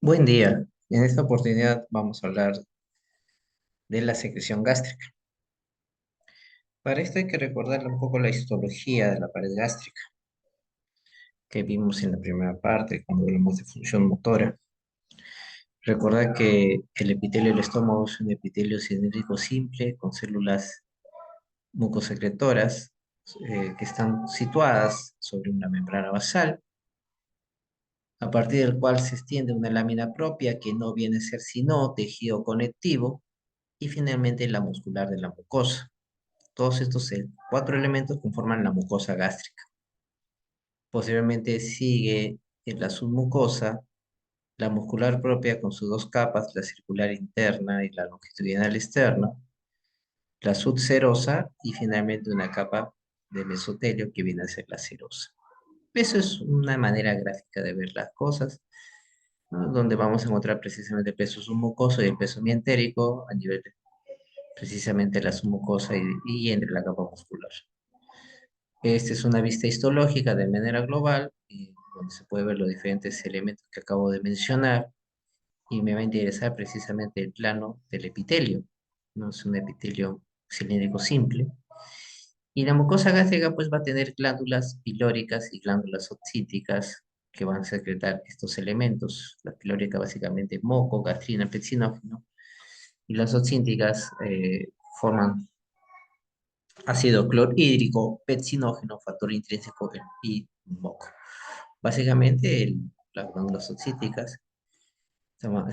Buen día. En esta oportunidad vamos a hablar de la secreción gástrica. Para esto hay que recordar un poco la histología de la pared gástrica que vimos en la primera parte cuando hablamos de función motora. Recuerda que el epitelio del estómago es un epitelio cilíndrico simple con células mucosecretoras que están situadas sobre una membrana basal, a partir del cual se extiende una lámina propia que no viene a ser sino tejido conectivo y finalmente la muscular de la mucosa. Todos estos cuatro elementos conforman la mucosa gástrica. Posteriormente sigue en la submucosa, la muscular propia con sus dos capas, la circular interna y la longitudinal externa, la subserosa y finalmente una capa de mesotelio que viene a ser la serosa. Eso es una manera gráfica de ver las cosas, ¿no? Donde vamos a encontrar precisamente el peso submucoso y el peso mientérico a nivel de precisamente la submucosa y entre la capa muscular. Esta es una vista histológica de manera global, donde se puede ver los diferentes elementos que acabo de mencionar, y me va a interesar precisamente el plano del epitelio, no es un epitelio cilíndrico simple. Y la mucosa gástrica pues va a tener glándulas pilóricas y glándulas oxíticas que van a secretar estos elementos. La pilórica básicamente moco, gastrina, petsinógeno, y las oxíticas forman ácido clorhídrico, petsinógeno, factor intrínseco y moco. Básicamente, las glándulas oxíticas van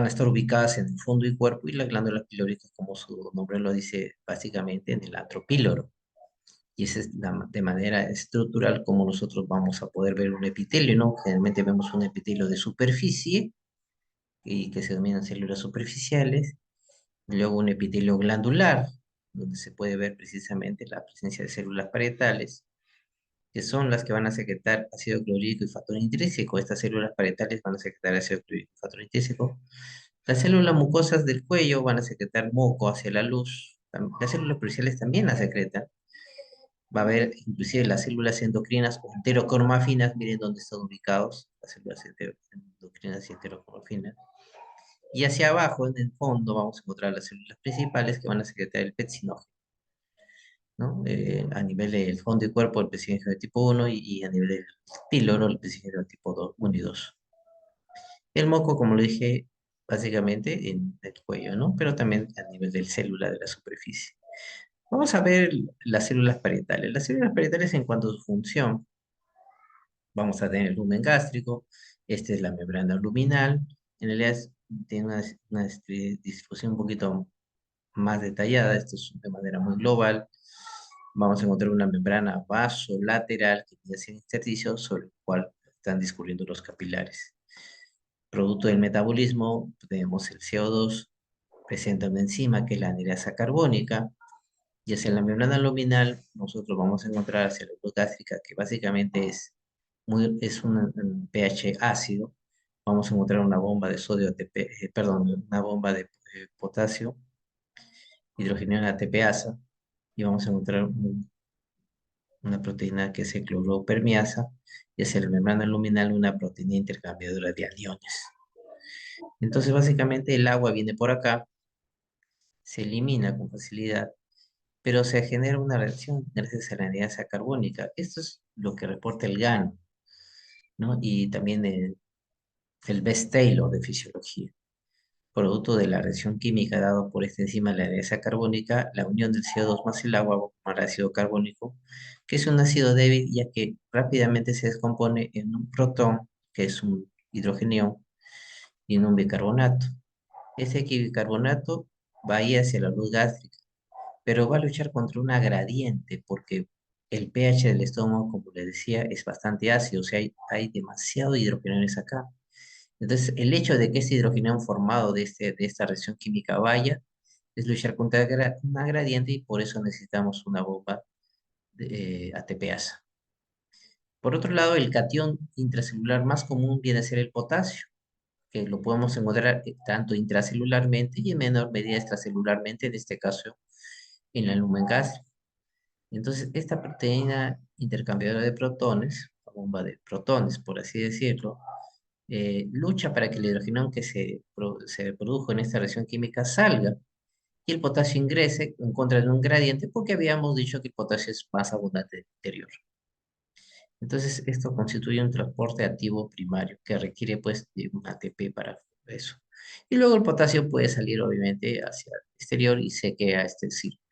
a estar ubicadas en el fondo y cuerpo y las glándulas pilóricas, como su nombre lo dice, básicamente en el antro píloro. Y esa es de manera estructural como nosotros vamos a poder ver un epitelio, ¿no? Generalmente vemos un epitelio de superficie y que se denominan células superficiales, luego un epitelio glandular, donde se puede ver precisamente la presencia de células parietales, que son las que van a secretar ácido clorhídrico y factor intrínseco. Estas células parietales van a secretar ácido clorhídrico y factor intrínseco. Las células mucosas del cuello van a secretar moco hacia la luz. Las células periciales también la secretan. Va a haber inclusive las células endocrinas o enterocromafinas, miren dónde están ubicados las células endocrinas y enterocromafinas. Y hacia abajo, en el fondo, vamos a encontrar las células principales que van a secretar el petsinógeno, ¿no? A nivel del fondo y cuerpo, el PCG tipo 1 y a nivel del píloro, el PCG tipo 2, 1 y 2. El moco, como lo dije, básicamente en el cuello, ¿no? Pero también a nivel del célula de la superficie. Vamos a ver las células parietales. Las células parietales en cuanto a su función, vamos a tener el lumen gástrico, esta es la membrana luminal, en realidad tiene una distribución un poquito más detallada, esto es de manera muy global. Vamos a encontrar una membrana vasolateral que tiene ese intersticio sobre el cual están discurriendo los capilares. Producto del metabolismo, tenemos el CO2, presenta una enzima que es la anhidrasa carbónica, y hacia la membrana luminal nosotros vamos a encontrar hacia la luz gástrica, que básicamente es un pH ácido. Vamos a encontrar una bomba de sodio ATP, perdón, una bomba de potasio, hidrogenado ATPasa, y vamos a encontrar una proteína que es el cloropermiasa, y hacia la membrana luminal una proteína intercambiadora de aniones. Entonces, básicamente el agua viene por acá, se elimina con facilidad, pero se genera una reacción gracias a la anhidrasa carbónica. Esto es lo que reporta el GAN, ¿no? Y también el Best Taylor de fisiología. Producto de la reacción química dada por esta enzima, la anhidrasa carbónica, la unión del CO2 más el agua va a formar ácido carbónico, que es un ácido débil ya que rápidamente se descompone en un protón, que es un hidrogenio, y en un bicarbonato. Ese bicarbonato va a ir hacia la luz gástrica, pero va a luchar contra una gradiente porque el pH del estómago, como les decía, es bastante ácido, o sea, hay demasiado hidrogeniones acá. Entonces, el hecho de que este hidrogenio formado de esta reacción química vaya es luchar contra una gradiente y por eso necesitamos una bomba ATPasa. Por otro lado, el catión intracelular más común viene a ser el potasio, que lo podemos encontrar tanto intracelularmente y en menor medida extracelularmente, en este caso en la lumen gástrica. Entonces, esta proteína intercambiadora de protones, la bomba de protones, por así decirlo, lucha para que el hidrogenón que se produjo en esta reacción química salga y el potasio ingrese en contra de un gradiente porque habíamos dicho que el potasio es más abundante en el interior. Entonces, esto constituye un transporte activo primario que requiere pues de un ATP para eso. Y luego el potasio puede salir obviamente hacia el exterior y se queda este círculo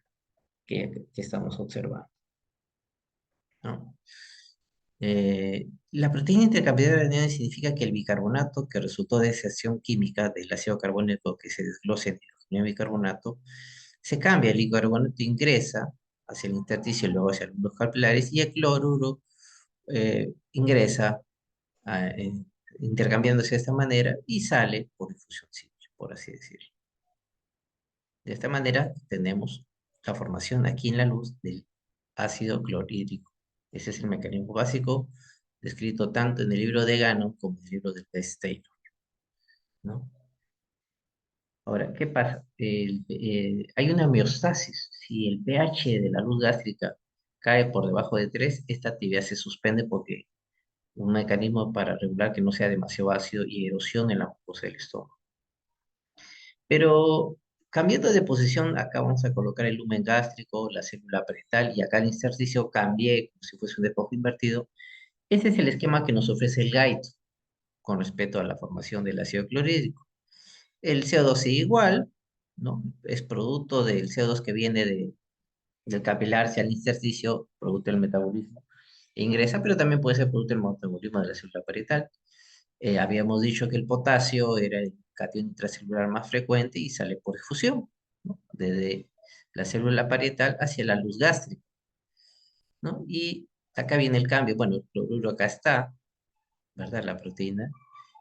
que estamos observando, ¿no? La proteína intercambiadora de aniones significa que el bicarbonato que resultó de esa acción química del ácido carbónico que se desglosa en hidrógeno y bicarbonato, se cambia, el bicarbonato ingresa hacia el intersticio y luego hacia los núcleos capilares y el cloruro ingresa intercambiándose de esta manera y sale por difusión simple, por así decirlo. De esta manera tenemos la formación aquí en la luz del ácido clorhídrico. Ese es el mecanismo básico descrito tanto en el libro de Gannon como en el libro de Taylor, ¿no? Ahora, ¿qué pasa? Hay una homeostasis. Si el pH de la luz gástrica cae por debajo de 3, esta actividad se suspende porque un mecanismo para regular que no sea demasiado ácido y erosión en la mucosa del estómago. Pero cambiando de posición, acá vamos a colocar el lumen gástrico, la célula parietal y acá el intersticio cambié como si fuese un depósito invertido. Este es el esquema que nos ofrece el GAIT con respecto a la formación del ácido clorhídrico. El CO2 sigue igual, ¿no? Es producto del CO2 que viene del capilar hacia el intersticio, producto del metabolismo, e ingresa, pero también puede ser producto del metabolismo de la célula parietal. Habíamos dicho que el potasio era el catión intracelular más frecuente y sale por difusión, ¿no? Desde la célula parietal hacia la luz gástrica, ¿no? Y acá viene el cambio. Bueno, el cloruro acá está, ¿verdad? La proteína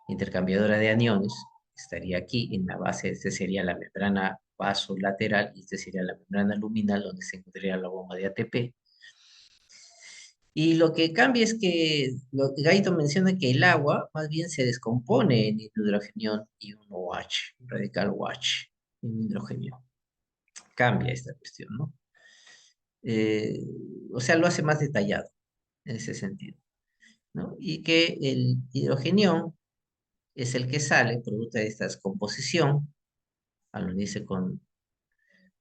intercambiadora de aniones estaría aquí en la base. Este sería la membrana vasolateral y este sería la membrana luminal donde se encontraría la bomba de ATP. Y lo que cambia es que Gaito menciona que el agua más bien se descompone en hidrogenión y un OH, un radical OH, en hidrogenión. Cambia esta cuestión, ¿no? Eh, o sea, lo hace más detallado en ese sentido, ¿no? Y que el hidrogenión es el que sale, producto de esta descomposición, al unirse con,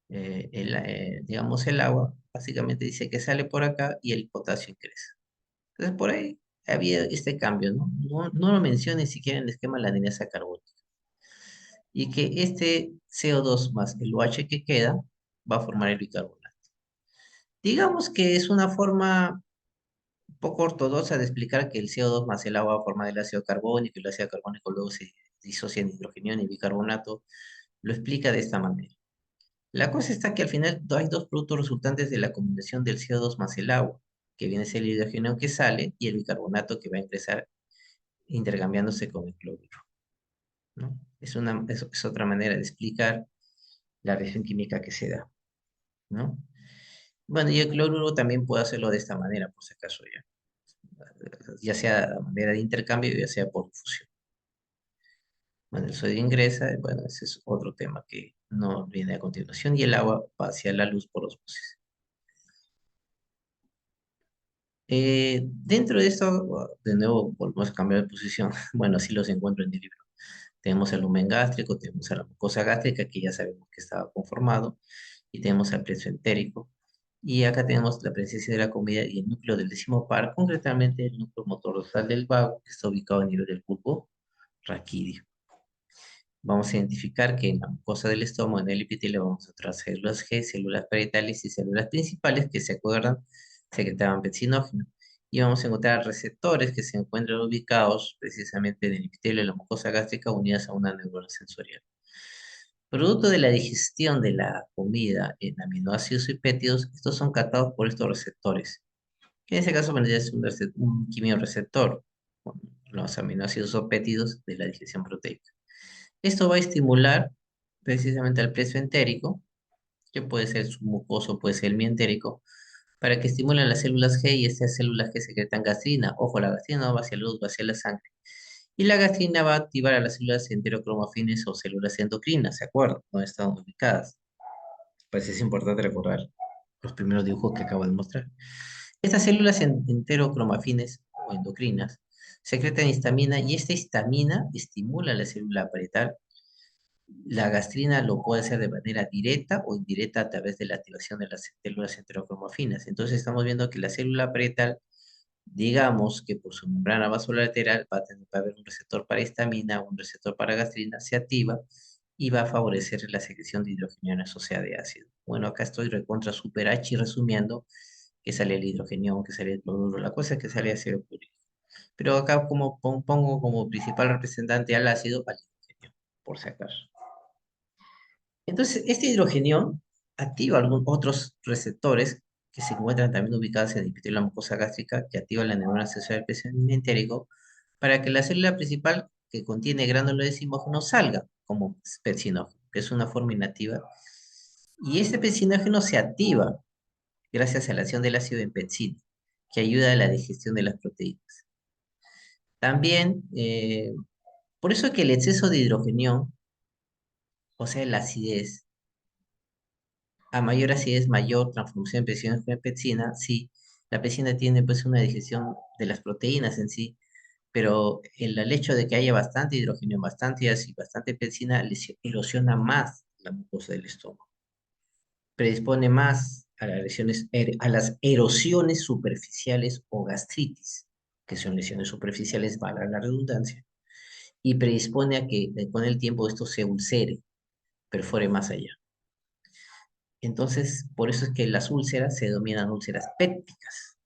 digamos, el agua, básicamente dice que sale por acá y el potasio ingresa. Entonces, por ahí había este cambio, ¿no? No lo menciona ni siquiera en el esquema de la anilasa carbónica. Y que este CO2 más el OH que queda va a formar el bicarbonato. Digamos que es una forma un poco ortodoxa de explicar que el CO2 más el agua forma el ácido carbónico y el ácido carbónico luego se disocia en hidrogenión y bicarbonato. Lo explica de esta manera. La cosa está que al final hay dos productos resultantes de la combinación del CO2 más el agua, que viene a ser el hidrógeno que sale y el bicarbonato que va a ingresar intercambiándose con el cloruro, ¿no? Es otra manera de explicar la reacción química que se da, ¿no? Bueno, y el cloruro también puede hacerlo de esta manera, por si acaso ya sea de manera de intercambio, ya sea por difusión. Bueno, el sodio ingresa, bueno, ese es otro tema que no viene a continuación, y el agua va hacia la luz por osmosis. Dentro de esto, de nuevo, volvemos a cambiar de posición. Bueno, así los encuentro en el libro. Tenemos el lumen gástrico, tenemos a la mucosa gástrica, que ya sabemos que estaba conformado, y tenemos al plexo entérico. Y acá tenemos la presencia de la comida y el núcleo del décimo par, concretamente el núcleo motor dorsal del vago, que está ubicado a nivel del bulbo raquídeo. Vamos a identificar que en la mucosa del estómago, en el epitelio, vamos a encontrar células G, células parietales y células principales que se acuerdan, secretaban petsinógeno. Y vamos a encontrar receptores que se encuentran ubicados precisamente en el epitelio de la mucosa gástrica unidas a una neurona sensorial. Producto de la digestión de la comida en aminoácidos y péptidos, estos son captados por estos receptores, que en este caso vendría a ser un quimiorreceptor, con los aminoácidos o péptidos de la digestión proteica. Esto va a estimular precisamente al plexo entérico, que puede ser submucoso, puede ser el mientérico, para que estimulen las células G y estas células que secretan gastrina. Ojo, la gastrina no va hacia la luz, va hacia la sangre. Y la gastrina va a activar a las células enterocromafines o células endocrinas, ¿de acuerdo? ¿Dónde están ubicadas? Pues es importante recordar los primeros dibujos que acabo de mostrar. Estas células enterocromafines o endocrinas secretan histamina y esta histamina estimula la célula parietal. La gastrina lo puede hacer de manera directa o indirecta a través de la activación de las células enterocromofinas. Entonces estamos viendo que la célula parietal, digamos que por su membrana vasolateral va a haber un receptor para histamina, un receptor para gastrina, se activa y va a favorecer la secreción de hidrogenión asociada de ácido. Bueno, acá estoy recontra super H resumiendo que sale el hidrogenión, que sale el cloruro, la cosa es que sale ácido clorhídrico. Pero acá como pongo como principal representante al ácido, al hidrogenión, por si acaso. Entonces, este hidrogenión activa otros receptores que se encuentran también ubicados en el epitelio de la mucosa gástrica, que activa la neurona sensorial del pezón entérico, para que la célula principal que contiene gránulo de decimógeno salga como pepsinógeno, que es una forma inactiva. Y este pepsinógeno se activa gracias a la acción del ácido en pepsina, que ayuda a la digestión de las proteínas. También, por eso que el exceso de hidrogenión, o sea, la acidez, a mayor acidez, mayor transformación de pepsina, sí, la pepsina tiene pues una digestión de las proteínas en sí, pero el hecho de que haya bastante hidrógeno, bastante ácido, bastante pepsina, erosiona más la mucosa del estómago, predispone más a las a las erosiones superficiales o gastritis, que son lesiones superficiales, valga la redundancia, y predispone a que con el tiempo esto se ulcere, perfore más allá. Entonces, por eso es que las úlceras se denominan úlceras pépticas,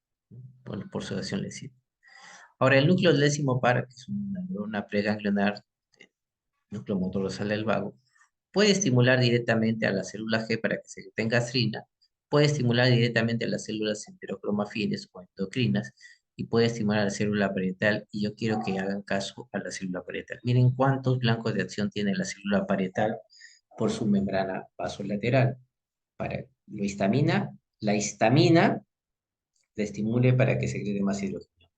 bueno, por su acción lesiva. Ahora, el núcleo del décimo par, que es una neurona preganglionar, núcleo motor basal del vago, puede estimular directamente a la célula G para que se tenga gastrina, puede estimular directamente a las células enterocromafines o endocrinas, y puede estimular a la célula parietal, y yo quiero que hagan caso a la célula parietal. Miren cuántos blancos de acción tiene la célula parietal por su membrana vasolateral. Para la histamina la estimule para que secrete más hidrógeno.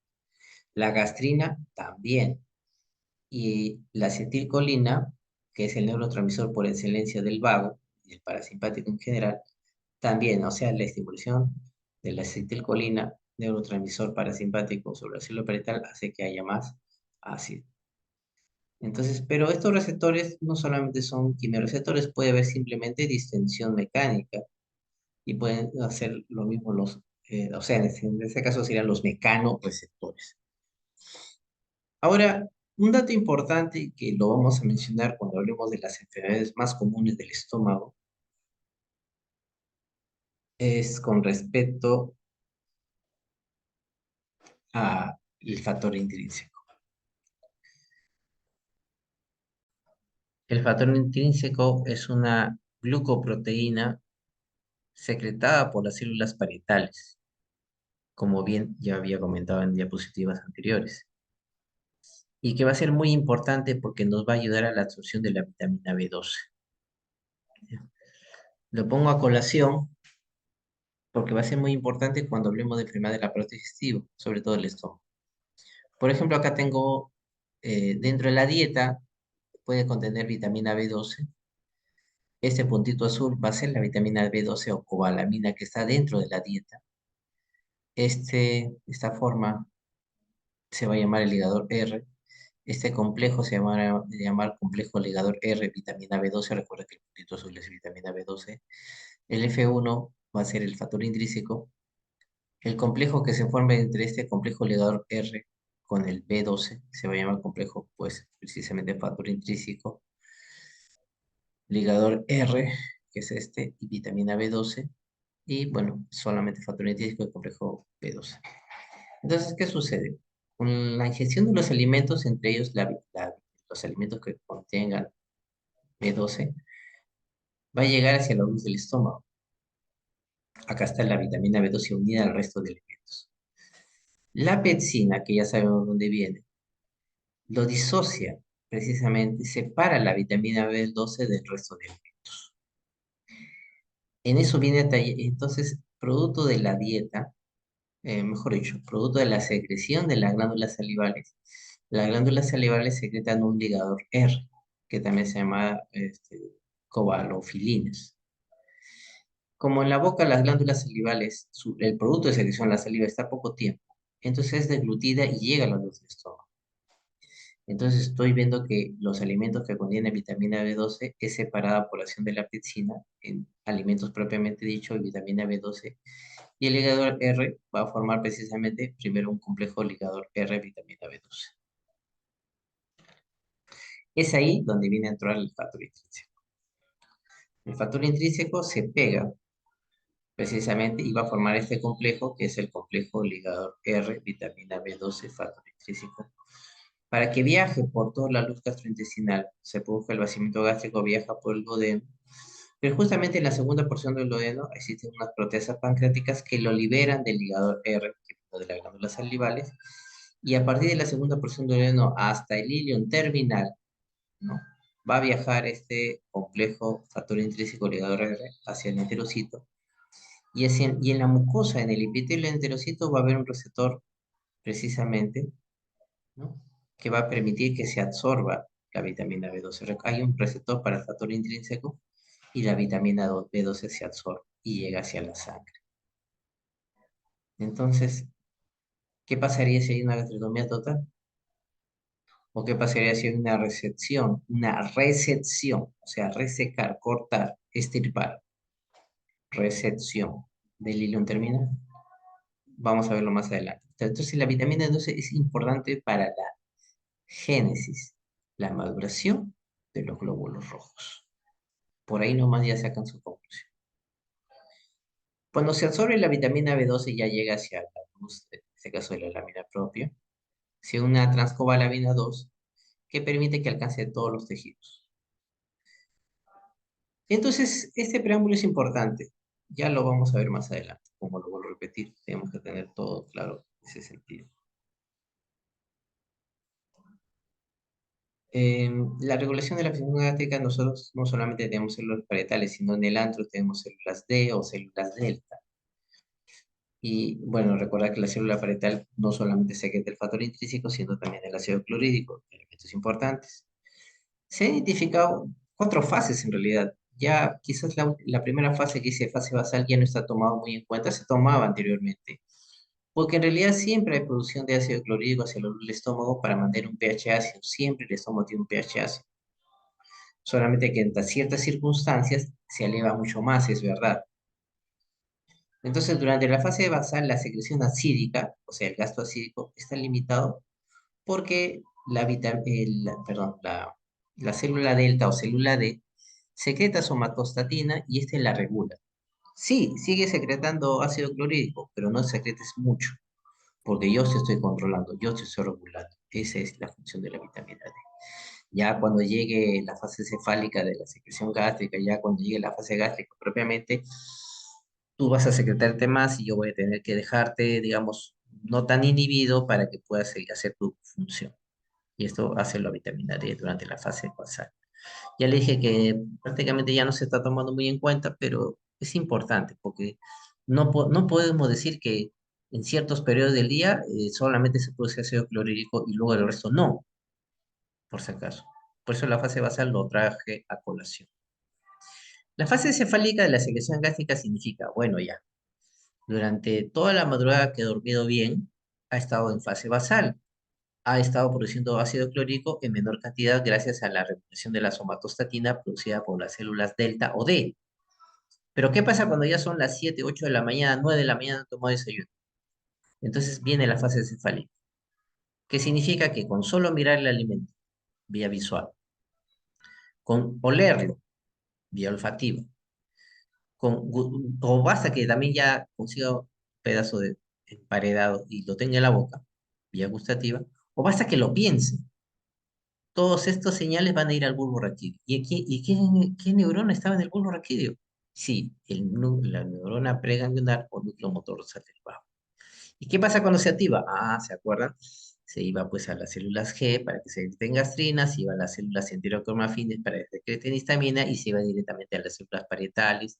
La gastrina también. Y la acetilcolina, que es el neurotransmisor por excelencia del vago y el parasimpático en general, también, o sea, la estimulación de la acetilcolina, neurotransmisor parasimpático sobre la célula parietal, hace que haya más ácido. Entonces, pero estos receptores no solamente son quimioreceptores, puede haber simplemente distensión mecánica y pueden hacer lo mismo o sea, en este caso serían los mecanoreceptores. Ahora, un dato importante que lo vamos a mencionar cuando hablemos de las enfermedades más comunes del estómago es con respecto al factor intrínseco. El factor intrínseco es una glucoproteína secretada por las células parietales, como bien ya había comentado en diapositivas anteriores, y que va a ser muy importante porque nos va a ayudar a la absorción de la vitamina B12. Lo pongo a colación porque va a ser muy importante cuando hablemos del problema del aparato digestivo, sobre todo el estómago. Por ejemplo, acá tengo dentro de la dieta, puede contener vitamina B12. Este puntito azul va a ser la vitamina B12 o cobalamina que está dentro de la dieta. Esta forma se va a llamar el ligador R. Este complejo se llamará llamar complejo ligador R, vitamina B12. Recuerda que el puntito azul es vitamina B12. El F1 va a ser el factor intrínseco. El complejo que se forma entre este complejo ligador R con el B12 se va a llamar complejo, pues, precisamente factor intrínseco. Ligador R, que es este, y vitamina B12. Y bueno, solamente factor intrínseco y complejo B12. Entonces, ¿qué sucede? Con la ingestión de los alimentos, entre ellos los alimentos que contengan B12, va a llegar hacia la luz del estómago. Acá está la vitamina B12 unida al resto de elementos. La pepsina, que ya sabemos dónde viene, lo disocia, precisamente, separa la vitamina B12 del resto de elementos. En eso viene entonces, producto de la dieta, mejor dicho, producto de la secreción de las glándulas salivales secretan un ligador R, que también se llama cobalofilinas. Como en la boca las glándulas salivales, el producto de secreción, la saliva, está poco tiempo, entonces es deglutida y llega a la luz del estómago. Entonces estoy viendo que los alimentos que contienen vitamina B12 es separada por acción de la pepsina en alimentos propiamente dicho y vitamina B12. Y el ligador R va a formar precisamente primero un complejo ligador R vitamina B12. Es ahí donde viene a entrar el factor intrínseco. El factor intrínseco se pega precisamente y va a formar este complejo que es el complejo ligador R vitamina B12 factor intrínseco. Para que viaje por toda la luz gastrointestinal, se produzca el vaciamiento gástrico, viaja por el duodeno, pero justamente en la segunda porción del duodeno existen unas proteasas pancreáticas que lo liberan del ligador R, que viene de las glándulas salivales, y a partir de la segunda porción del duodeno hasta el ilion terminal, ¿no? Va a viajar este complejo factor intrínseco ligador R hacia el enterocito, y en la mucosa, en el epitelio del enterocito, va a haber un receptor precisamente, ¿no? Que va a permitir que se absorba la vitamina B12. Hay un receptor para el factor intrínseco y la vitamina B12 se absorbe y llega hacia la sangre. Entonces, ¿qué pasaría si hay una gastritomía total? ¿O qué pasaría si hay una recepción? Una recepción, o sea, resecar, cortar, estirpar, recepción del hilo terminal. Vamos a verlo más adelante. Entonces, la vitamina B12 es importante para la génesis, la maduración de los glóbulos rojos. Por ahí nomás ya sacan su conclusión. Cuando se absorbe la vitamina B12 ya llega hacia la luz, en este caso de la lámina propia, se une a transcobalamina 2 que permite que alcance todos los tejidos. Entonces, este preámbulo es importante. Ya lo vamos a ver más adelante. Como lo vuelvo a repetir, tenemos que tener todo claro en ese sentido. La regulación de la función gástrica, nosotros no solamente tenemos células parietales, sino en el antro tenemos células D o células delta. Y bueno, recordar que la célula parietal no solamente secreta el factor intrínseco, sino también el ácido clorhídrico, elementos importantes. Se han identificado cuatro fases en realidad. Ya quizás la primera fase que dice fase basal ya no está tomado muy en cuenta, se tomaba anteriormente. Porque en realidad siempre hay producción de ácido clorhídrico hacia el estómago para mantener un pH ácido. Siempre el estómago tiene un pH ácido. Solamente que en ciertas circunstancias se eleva mucho más, es verdad. Entonces, durante la fase basal, la secreción acídica, o sea, el gasto acídico, está limitado porque la célula delta o célula D secreta somatostatina y este la regula. Sí, sigue secretando ácido clorhídrico, pero no secretes mucho, porque yo te estoy controlando, yo te estoy regulando. Esa es la función de la vitamina D. Ya cuando llegue la fase cefálica de la secreción gástrica, ya cuando llegue la fase gástrica propiamente, tú vas a secretarte más y yo voy a tener que dejarte, digamos, no tan inhibido para que puedas hacer tu función. Y esto hace la vitamina D durante la fase basal. Ya le dije que prácticamente ya no se está tomando muy en cuenta, pero es importante porque no podemos decir que en ciertos periodos del día solamente se produce ácido clorhídrico y luego el resto no, por si acaso. Por eso la fase basal lo traje a colación. La fase cefálica de la secreción gástrica significa, bueno, ya, durante toda la madrugada que he dormido bien, ha estado en fase basal, ha estado produciendo ácido clorhídrico en menor cantidad gracias a la regulación de la somatostatina producida por las células delta o D. Pero ¿qué pasa cuando ya son las 7, 8 de la mañana, 9 de la mañana, no tomó desayuno? Entonces viene la fase cefálica, que significa que con solo mirar el alimento, vía visual, con olerlo, vía olfativa, o basta que también ya consiga un pedazo de emparedado y lo tenga en la boca, vía gustativa, o basta que lo piense. Todos estos señales van a ir al bulbo raquídeo. ¿Qué neurona estaba en el bulbo raquídeo? Sí, la neurona preganglionar o núcleo motor dorsal del bajo. ¿Y qué pasa cuando se activa? Ah, ¿se acuerdan? Se iba pues a las células G para que se secreten gastrinas, se iba a las células enterocromafines para que secreten histamina y se iba directamente a las células parietales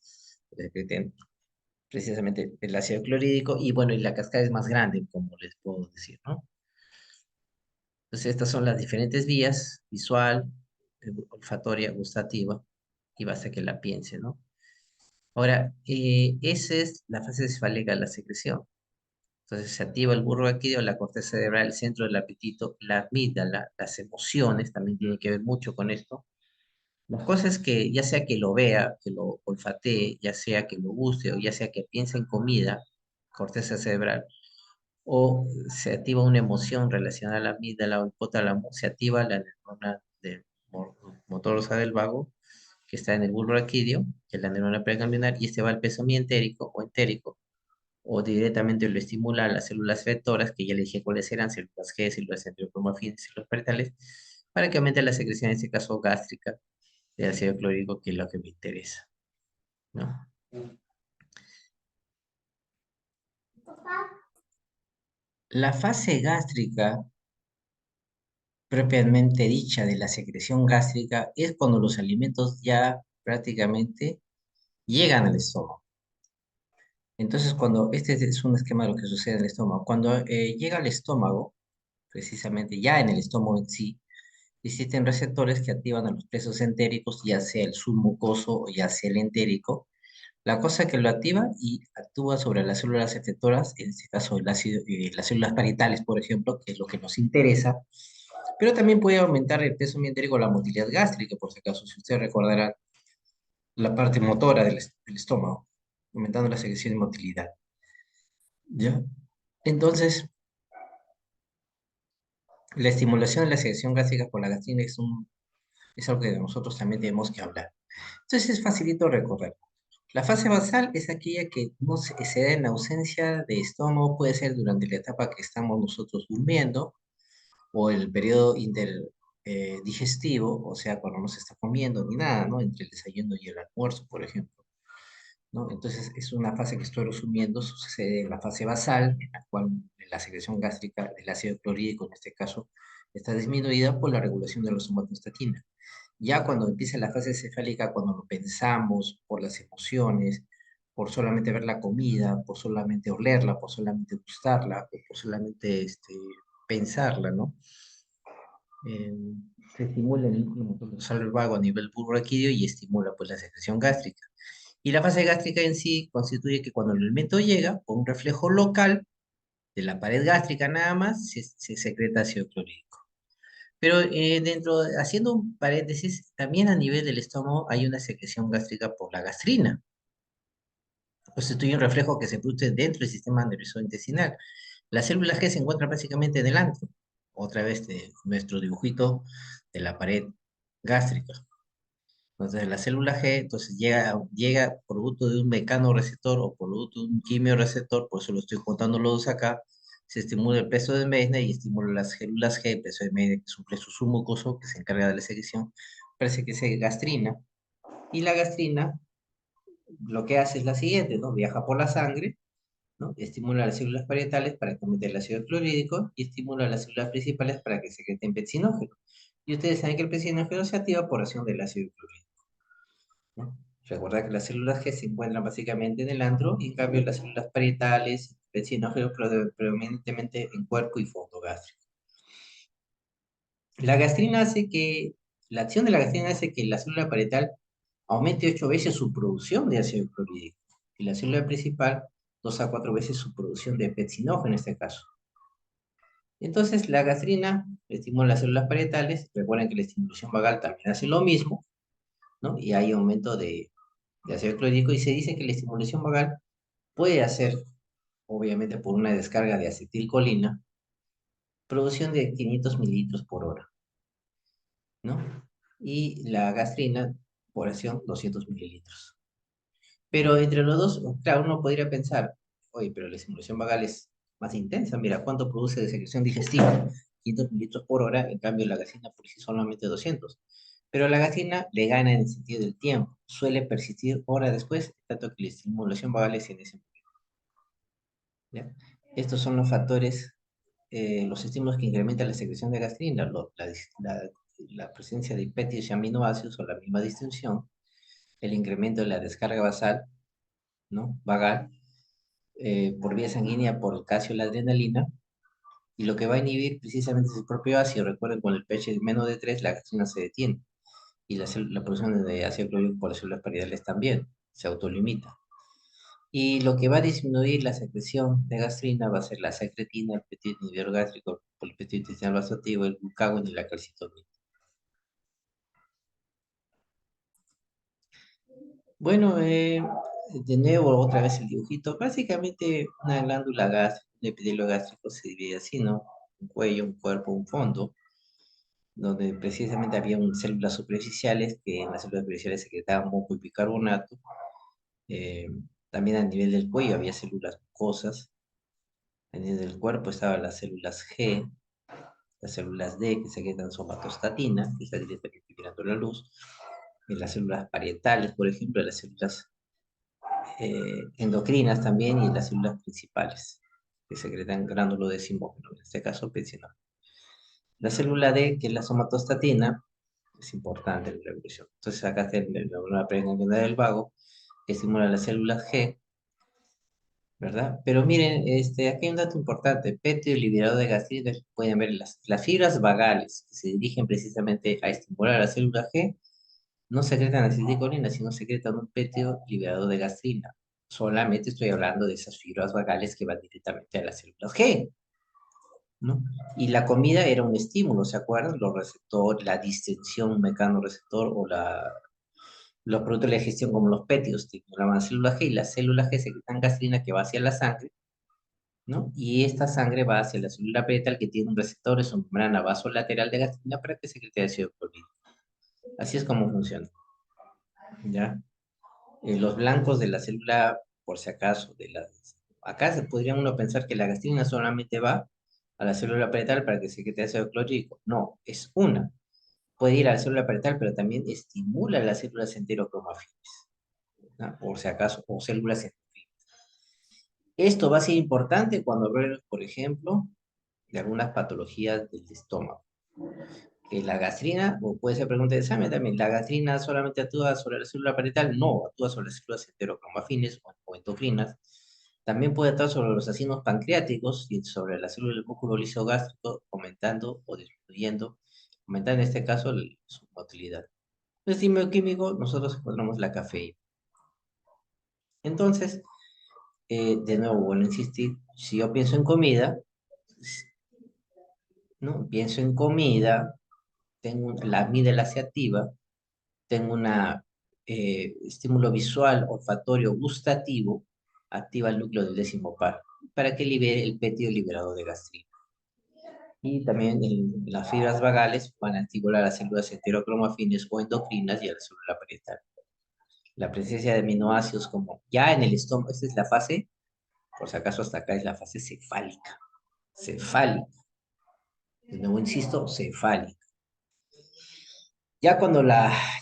para que secreten precisamente el ácido clorhídrico y bueno, y la cascada es más grande, como les puedo decir, ¿no? Entonces estas son las diferentes vías, visual, olfatoria, gustativa, y basta que la piense, ¿no? Ahora, esa es la fase cefálica de la secreción. Entonces se activa el bulbo raquídeo, la corteza cerebral, el centro del apetito, la amígdala, las emociones, también tiene que ver mucho con esto. La cosa es que ya sea que lo vea, que lo olfatee, ya sea que lo guste o ya sea que piense en comida, corteza cerebral, o se activa una emoción relacionada a la amígdala o hipotálamo, se activa la neurona del motor o sea, del vago, que está en el bulbo raquídeo, que es la neurona preganglionar, y este va al peso mientérico o entérico, o directamente lo estimula a las células efectoras, que ya le dije cuáles eran, células G, células enterocrimoafines, células paretales, para que aumente la secreción, en este caso gástrica, de ácido clorhídrico, que es lo que me interesa, ¿no? La fase gástrica, propiamente dicha de la secreción gástrica, es cuando los alimentos ya prácticamente llegan al estómago. Entonces, cuando este es un esquema de lo que sucede en el estómago, cuando llega al estómago, precisamente ya en el estómago en sí, existen receptores que activan a los presos entéricos, ya sea el submucoso o ya sea el entérico. La cosa que lo activa y actúa sobre las células efectoras, en este caso las células parietales, por ejemplo, que es lo que nos interesa, pero también puede aumentar el peso entérico o la motilidad gástrica, por si acaso, si usted recordará la parte motora del estómago, aumentando la secreción y motilidad. ¿Ya? Entonces, la estimulación de la secreción gástrica por la gastrina es algo que nosotros también tenemos que hablar. Entonces, es facilito recorrer. La fase basal es aquella que no se da en ausencia de estómago, puede ser durante la etapa que estamos nosotros durmiendo o el periodo interdigestivo, o sea, cuando no se está comiendo ni nada, ¿no? Entre el desayuno y el almuerzo, por ejemplo, ¿no? Entonces, es una fase que estoy resumiendo, sucede en la fase basal, en la cual la secreción gástrica del ácido clorhídrico, en este caso, está disminuida por la regulación de la somatostatina. Ya cuando empieza la fase cefálica, cuando lo pensamos por las emociones, por solamente ver la comida, por solamente olerla, por solamente gustarla, o por solamente pensarla, ¿no? Eh, Se estimula el núcleo motor dorsal vago a nivel bulboraquídeo y estimula pues la secreción gástrica. Y la fase gástrica en sí constituye que cuando el alimento llega, por un reflejo local de la pared gástrica nada más, se secreta ácido clorhídrico. Pero haciendo un paréntesis, también a nivel del estómago hay una secreción gástrica por la gastrina. Constituye un reflejo que se produce dentro del sistema nervioso intestinal. Las células G se encuentran básicamente en el antro, otra vez de nuestro dibujito de la pared gástrica. Entonces, la célula G entonces llega producto de un mecanoreceptor o producto de un quimioreceptor, por eso lo estoy contando los dos acá, se estimula el peso de Meissner y estimula las células G, el peso de Meissner, que es un plexo submucoso que se encarga de la secreción, parece que es gastrina, y la gastrina lo que hace es la siguiente, ¿no? Viaja por la sangre, ¿no? Estimula las células parietales para que aumente el ácido clorhídrico y estimula las células principales para que secreten petsinógeno. Y ustedes saben que el petsinógeno se activa por acción del ácido clorhídrico, ¿no? Recuerda que las células G se encuentran básicamente en el antro, y en cambio las células parietales, petsinógeno, predominantemente en cuerpo y fondo gástrico. La gastrina hace que, la acción de la gastrina hace que la célula parietal aumente 8 veces su producción de ácido clorhídrico y la célula principal 2 a 4 veces su producción de petsinógeno en este caso. Entonces, la gastrina estimula las células parietales. Recuerden que la estimulación vagal también hace lo mismo, ¿no? Y hay aumento de ácido clorhídrico y se dice que la estimulación vagal puede hacer, obviamente por una descarga de acetilcolina, producción de 500 mililitros por hora, ¿no? Y la gastrina, por acción, 200 mililitros. Pero entre los dos, claro, uno podría pensar, oye, pero la estimulación vagal es más intensa, mira, ¿cuánto produce de secreción digestiva? 500 mililitros por hora, en cambio la gastrina por sí solamente 200. Pero la gastrina le gana en el sentido del tiempo, suele persistir horas después, tanto que la estimulación vagal es en ese momento, ¿ya? Estos son los factores, los estímulos que incrementan la secreción de gastrina, la presencia de péptidos y aminoácidos o la misma distinción, el incremento de la descarga basal, ¿no? Vagal, por vía sanguínea por el calcio y la adrenalina, y lo que va a inhibir precisamente es el propio ácido. Recuerden, con el pH menos de 3 la gastrina se detiene, y la producción de ácido clorhídrico por las células parietales también se autolimita. Y lo que va a disminuir la secreción de gastrina va a ser la secretina, el péptido inhibidor gástrico, el péptido intestinal vasoactivo, el glucagón y la calcitonina. Bueno, de nuevo, otra vez el dibujito. Básicamente, una glándula gástrica, un epitelio gástrico se divide así, ¿no? Un cuello, un cuerpo, un fondo, donde precisamente había células superficiales que en las células superficiales secretaban muco y bicarbonato. Eh, También a nivel del cuello había células mucosas. A nivel del cuerpo estaban las células G, las células D que secretan somatostatina, que está directamente mirando la luz. En las células parietales, por ejemplo, las células endocrinas también y las células principales, que secretan gránulo decimógeno, en este caso pensinol. La célula D, que es la somatostatina, es importante en la evolución. Entonces acá está la hormona preganglionar del vago, que estimula las células G, ¿verdad? Pero miren, aquí hay un dato importante. Péptido liberador de gastrina, pueden ver las fibras vagales que se dirigen precisamente a estimular a la célula G, no secretan acetilcolina, sino secretan un péptido liberador de gastrina. Solamente estoy hablando de esas fibras vagales que van directamente a las células G, ¿no? Y la comida era un estímulo, ¿se acuerdan? Los receptores, la distensión mecanoreceptor o los productos de la digestión como los péptidos estimulaban las células G y las células G secretan gastrina que va hacia la sangre, ¿no? Y esta sangre va hacia la célula parietal que tiene un receptor en su membrana vasolateral de gastrina para que secrete ácido clorhídrico. Así es como funciona, ¿ya? Los blancos de la célula, por si acaso, acá se podría uno pensar que la gastrina solamente va a la célula parietal para que secrete ácido clorhídrico. No, es una. Puede ir a la célula parietal, pero también estimula las células enterocromafines, ¿no? Por si acaso, o células endocrinas. Esto va a ser importante cuando hablemos, por ejemplo, de algunas patologías del estómago. Que la gastrina, o puede ser pregunta de examen también, ¿la gastrina solamente actúa sobre la célula parietal? No, actúa sobre las células enterocromafines o endocrinas. También puede actuar sobre los acinos pancreáticos y sobre la célula del músculo liso gástrico, aumentando o disminuyendo, aumentando en este caso su motilidad. En el bioquímico nosotros encontramos la cafeína. Entonces, de nuevo, vuelvo a insistir, si yo pienso en comida, ¿no? Pienso en comida, tengo la amígdala se activa, tengo un estímulo visual, olfatorio, gustativo, activa el núcleo del décimo par para que libere el péptido liberador de gastrina. Y también las fibras vagales van a estimular a las células heterocromafines o endocrinas y a la célula parietal. La presencia de aminoácidos como ya en el estómago, esta es la fase, por si acaso hasta acá es la fase cefálica. Cefálica. De nuevo insisto, cefálica. Ya cuando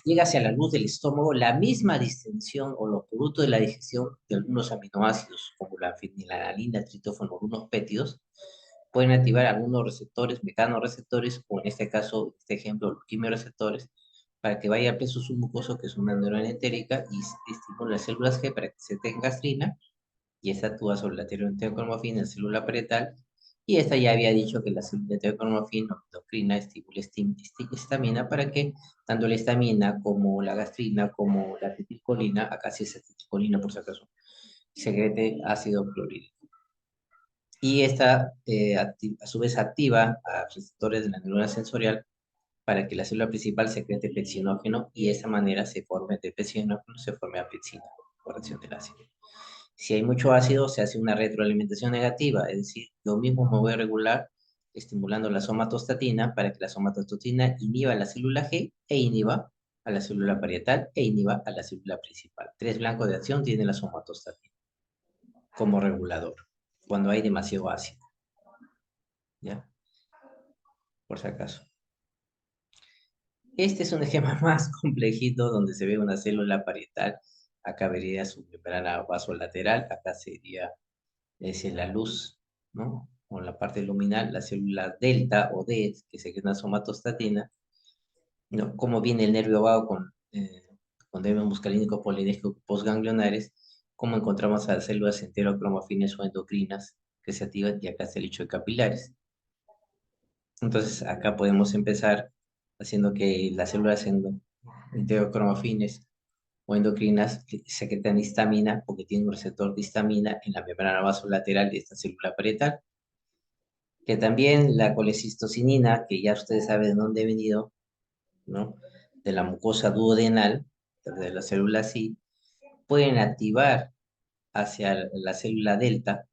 llega hacia la luz del estómago, la misma distensión o los productos de la digestión de algunos aminoácidos, como la fenilalanina, tritofano, algunos péptidos, pueden activar algunos receptores, mecanorreceptores, o en este caso, en este ejemplo, los quimioreceptores, para que vaya al plexo submucoso, que es una neurona entérica, y estimula las células G para que se tenga gastrina, y esta actúa sobre la tiroidea en la célula parietal, y esta ya había dicho que la célula tiroidea endocrina estimula histamina para que tanto la histamina como la gastrina como la acetilcolina, acá sí es acetilcolina por si acaso, secrete ácido clorhídrico. Y esta a su vez activa a receptores de la neurona sensorial para que la célula principal secrete pepsinógeno y de esa manera se forme de pepsinógeno, se forme apexina por acción del ácido. Si hay mucho ácido, se hace una retroalimentación negativa, es decir, yo mismo me voy a regular estimulando la somatostatina para que la somatostatina inhiba a la célula G e inhiba a la célula parietal e inhiba a la célula principal. Tres blancos de acción tiene la somatostatina como regulador cuando hay demasiado ácido, ¿ya? Por si acaso. Este es un esquema más complejito donde se ve una célula parietal. Acá vería su membrana vasolateral, acá sería es la luz, ¿no? O la parte luminal, la célula delta o D, que secreta somatostatina, ¿no? Cómo viene el nervio vago con nervios muscarínicos polinéticos postganglionares, cómo encontramos a las células enterocromafines o endocrinas que se activan, y acá está el hecho de capilares. Entonces, acá podemos empezar haciendo que las células enterocromafines o endocrinas que secretan histamina porque tienen un receptor de histamina en la membrana vasolateral de esta célula parietal. Que también la colecistocinina, que ya ustedes saben de dónde ha venido, ¿no? De la mucosa duodenal, de la célula C, pueden activar hacia la célula delta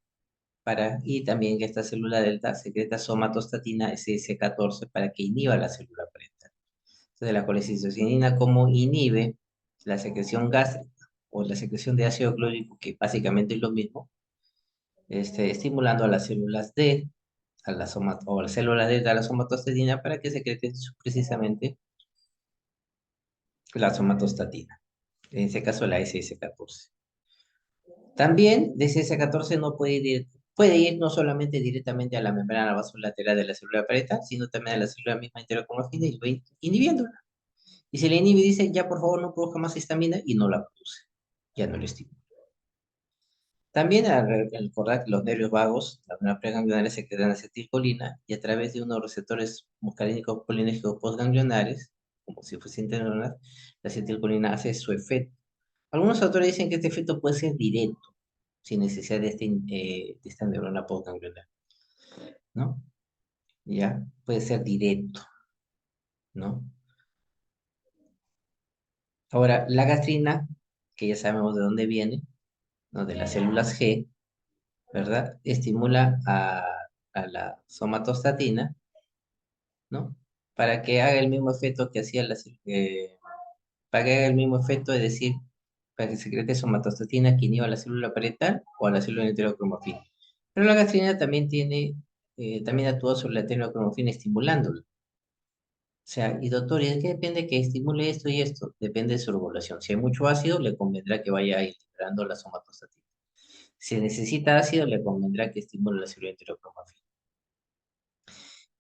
y también que esta célula delta secreta somatostatina SS14 para que inhiba la célula parietal. Entonces, la colecistocinina, ¿cómo inhibe la secreción gástrica o la secreción de ácido clorhídrico, que básicamente es lo mismo, estimulando a las células D, o a las células delta, a la somatostatina, para que secreten precisamente la somatostatina, en este caso la SS14. También de SS14 no puede ir no solamente directamente a la membrana vasolateral de la célula parietal, sino también a la célula misma enterocromafina y va inhibiéndola. Y se le inhibe y dice, ya por favor no produzca más histamina y no la produce. Ya no le estimula. También al recordar que los nervios vagos, las neuronas preganglionares secretan acetilcolina y a través de unos receptores muscarínicos colinérgicos postganglionares, como si fuesen neuronas, la acetilcolina hace su efecto. Algunos autores dicen que este efecto puede ser directo, sin necesidad de esta neurona postganglionar, ¿no? Ya, puede ser directo, ¿no? Ahora, la gastrina, que ya sabemos de dónde viene, ¿no? De las células G, ¿verdad? Estimula a la somatostatina, ¿no? Para que haga el mismo efecto que hacía para que haga el mismo efecto, es decir, para que secrete somatostatina que inhiba a la célula parietal o a la célula enterocromafina. Pero la gastrina también actúa sobre la enterocromafina estimulándola. O sea, y doctor, ¿y de qué depende que estimule esto y esto? Depende de su regulación. Si hay mucho ácido, le convendrá que vaya integrando la somatostatina. Si necesita ácido, le convendrá que estimule la célula enterocromafina.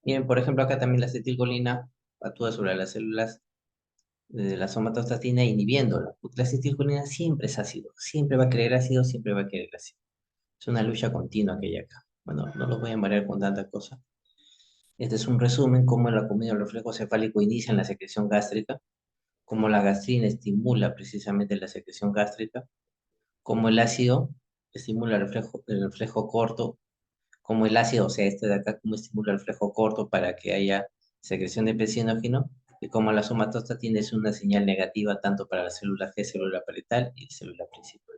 Miren, por ejemplo, acá también la acetilcolina actúa sobre las células de la somatostatina inhibiéndola. Porque la acetilcolina siempre es ácido, siempre va a querer ácido, siempre va a querer ácido. Es una lucha continua que hay acá. Bueno, no los voy a marear con tanta cosa. Este es un resumen cómo la comida del reflejo cefálico inicia en la secreción gástrica, cómo la gastrina estimula precisamente la secreción gástrica, cómo el ácido estimula el reflejo corto, como el ácido, o sea, este de acá, cómo estimula el reflejo corto para que haya secreción de pecínogeno, y como la somatostatina es una señal negativa tanto para la célula G, célula parietal y célula principal.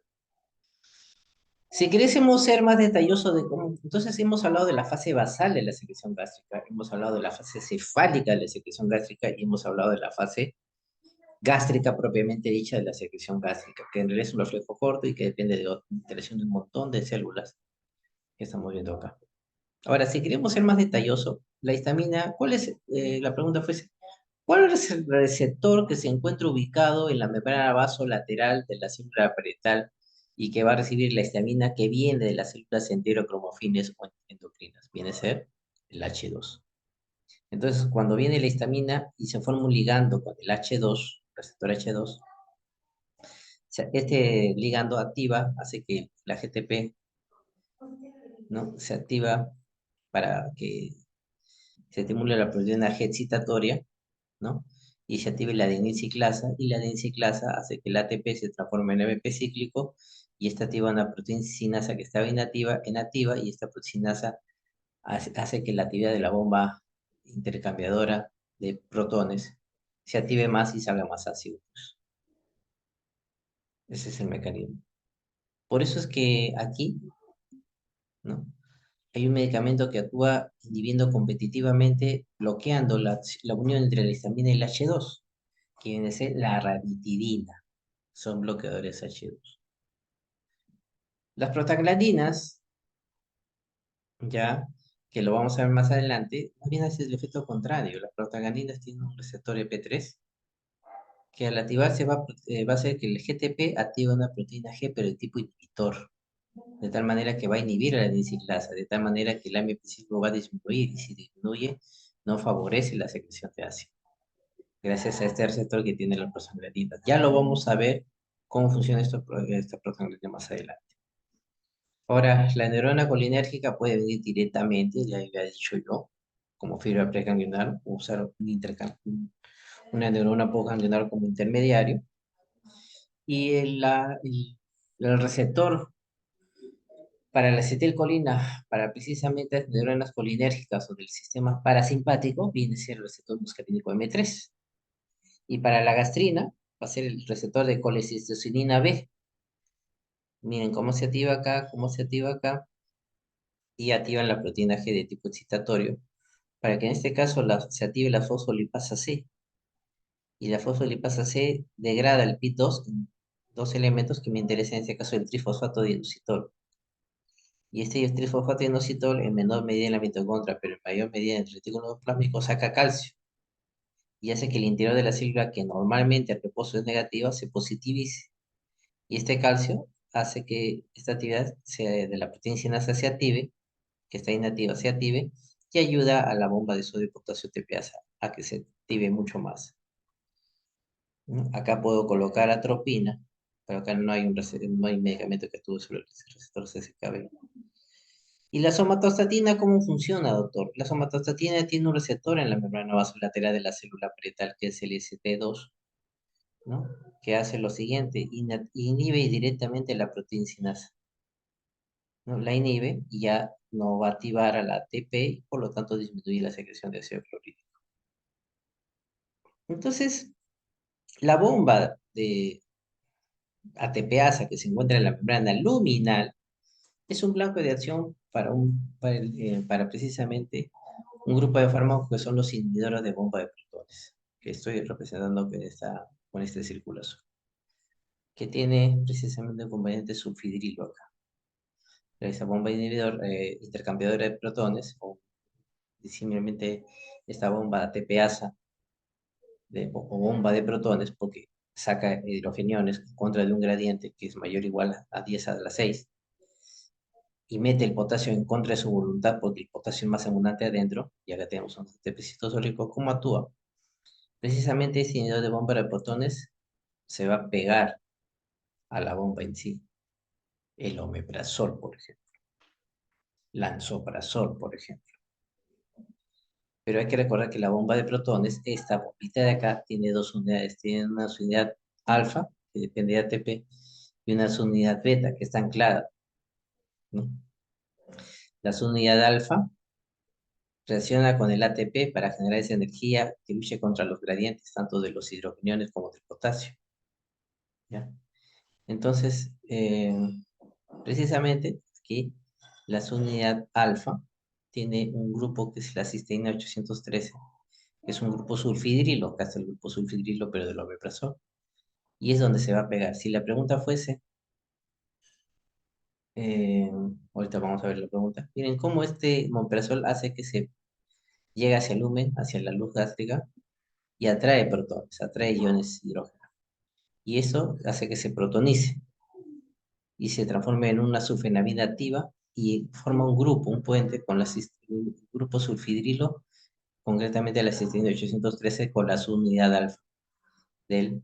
Si querésemos ser más detallosos de cómo, entonces hemos hablado de la fase basal de la secreción gástrica, hemos hablado de la fase cefálica de la secreción gástrica y hemos hablado de la fase gástrica propiamente dicha de la secreción gástrica, que en realidad es un reflejo corto y que depende de la interacción de un montón de células que estamos viendo acá. Ahora, si queremos ser más detalloso, la histamina, la pregunta fue, ¿cuál es el receptor que se encuentra ubicado en la membrana vasolateral de la célula parietal y que va a recibir la histamina que viene de las células enterocromofines o endocrinas? Viene a ser el H2. Entonces, cuando viene la histamina y se forma un ligando con el H2, receptor H2, este ligando activa, hace que la GTP, ¿no? Se activa para que se estimule la proteína G excitatoria, ¿no? Y se active la adeniciclasa, y la adeniciclasa hace que el ATP se transforme en AMP cíclico, y esta activa una proteinasa que estaba inactiva, y esta proteinasa hace que la actividad de la bomba intercambiadora de protones se active más y salga más ácido. Ese es el mecanismo. Por eso es que aquí, ¿no? Hay un medicamento que actúa inhibiendo competitivamente, bloqueando la unión entre la histamina y el H2, que viene a ser la ranitidina. Son bloqueadores H2. Las prostaglandinas, ya que lo vamos a ver más adelante, también hace el efecto contrario. Las prostaglandinas tienen un receptor EP3 que al activarse va a hacer que el GTP active una proteína G, pero de tipo inhibitor, de tal manera que va a inhibir a la dinciclasa, de tal manera que el AMP5 va a disminuir, y si disminuye, no favorece la secreción de ácido, gracias a este receptor que tiene la prostaglandina. Ya lo vamos a ver cómo funciona esta prostaglandina más adelante. Ahora, la neurona colinérgica puede venir directamente, ya había dicho yo, como fibra preganglionar, o usar una neurona postganglionar como intermediario. Y el receptor para la acetilcolina, para precisamente las neuronas colinérgicas o del sistema parasimpático, viene a ser el receptor muscarínico M3. Y para la gastrina, va a ser el receptor de colecistocinina B. Miren cómo se activa acá, cómo se activa acá, y activan la proteína G de tipo excitatorio, para que en este caso se active la fosfolipasa C. Y la fosfolipasa C degrada el PIT2 en dos elementos que me interesan, en este caso el trifosfato de inositol. Y este trifosfato de inositol, en menor medida en la mitocondria, pero en mayor medida en el retículo endoplasmático, saca calcio y hace que el interior de la célula, que normalmente el reposo es negativa, se positivice. Y este calcio hace que esta actividad de la proteína sinasa se active, que está inactiva se active, y ayuda a la bomba de sodio y potasio TPasa a que se active mucho más. ¿No? Acá puedo colocar atropina, pero acá no hay medicamento que actúe sobre el receptor CCKB. ¿Y la somatostatina cómo funciona, doctor? La somatostatina tiene un receptor en la membrana vasolateral de la célula parietal, que es el ST2, ¿no? Que hace lo siguiente, inhibe directamente la proteína sinasa, ¿no? La inhibe y ya no va a activar a la ATP y por lo tanto disminuye la secreción de ácido clorhídrico. Entonces, la bomba de ATPasa que se encuentra en la membrana luminal es un blanco de acción para precisamente un grupo de fármacos que son los inhibidores de bomba de protones, que estoy representando con este círculo azul, que tiene precisamente un componente sulfidrilo acá. Esa bomba inhibidor, intercambiadora de protones, o simplemente esta bomba ATPasa o bomba de protones, porque saca hidrogeniones en contra de un gradiente que es mayor o igual a 10 a la 6, y mete el potasio en contra de su voluntad, porque el potasio es más abundante adentro, y acá tenemos un ATP rico. ¿Cómo actúa? Precisamente ese inhibidor de bomba de protones se va a pegar a la bomba en sí. El omeprazol, por ejemplo. Lansoprazol, por ejemplo. Pero hay que recordar que la bomba de protones, esta bombita de acá, tiene dos unidades. Tiene una unidad alfa, que depende de ATP, y una unidad beta, que está anclada, ¿no? La unidad alfa reacciona con el ATP para generar esa energía que luche contra los gradientes, tanto de los hidrogeniones como del potasio, ¿ya? Entonces, precisamente aquí, la unidad alfa tiene un grupo que es la cisteína 813, que es un grupo sulfidrilo, que hace el grupo sulfidrilo, pero del omeprazol, y es donde se va a pegar. Si la pregunta fuese, eh, ahorita vamos a ver la pregunta, miren cómo este omeprazol hace que se llegue hacia el lumen, hacia la luz gástrica, y atrae protones, atrae iones hidrógeno. Y eso hace que se protonice y se transforme en una sulfenamida activa y forma un grupo, un puente con un grupo sulfidrilo, concretamente la cisteína 813 con la subunidad alfa del,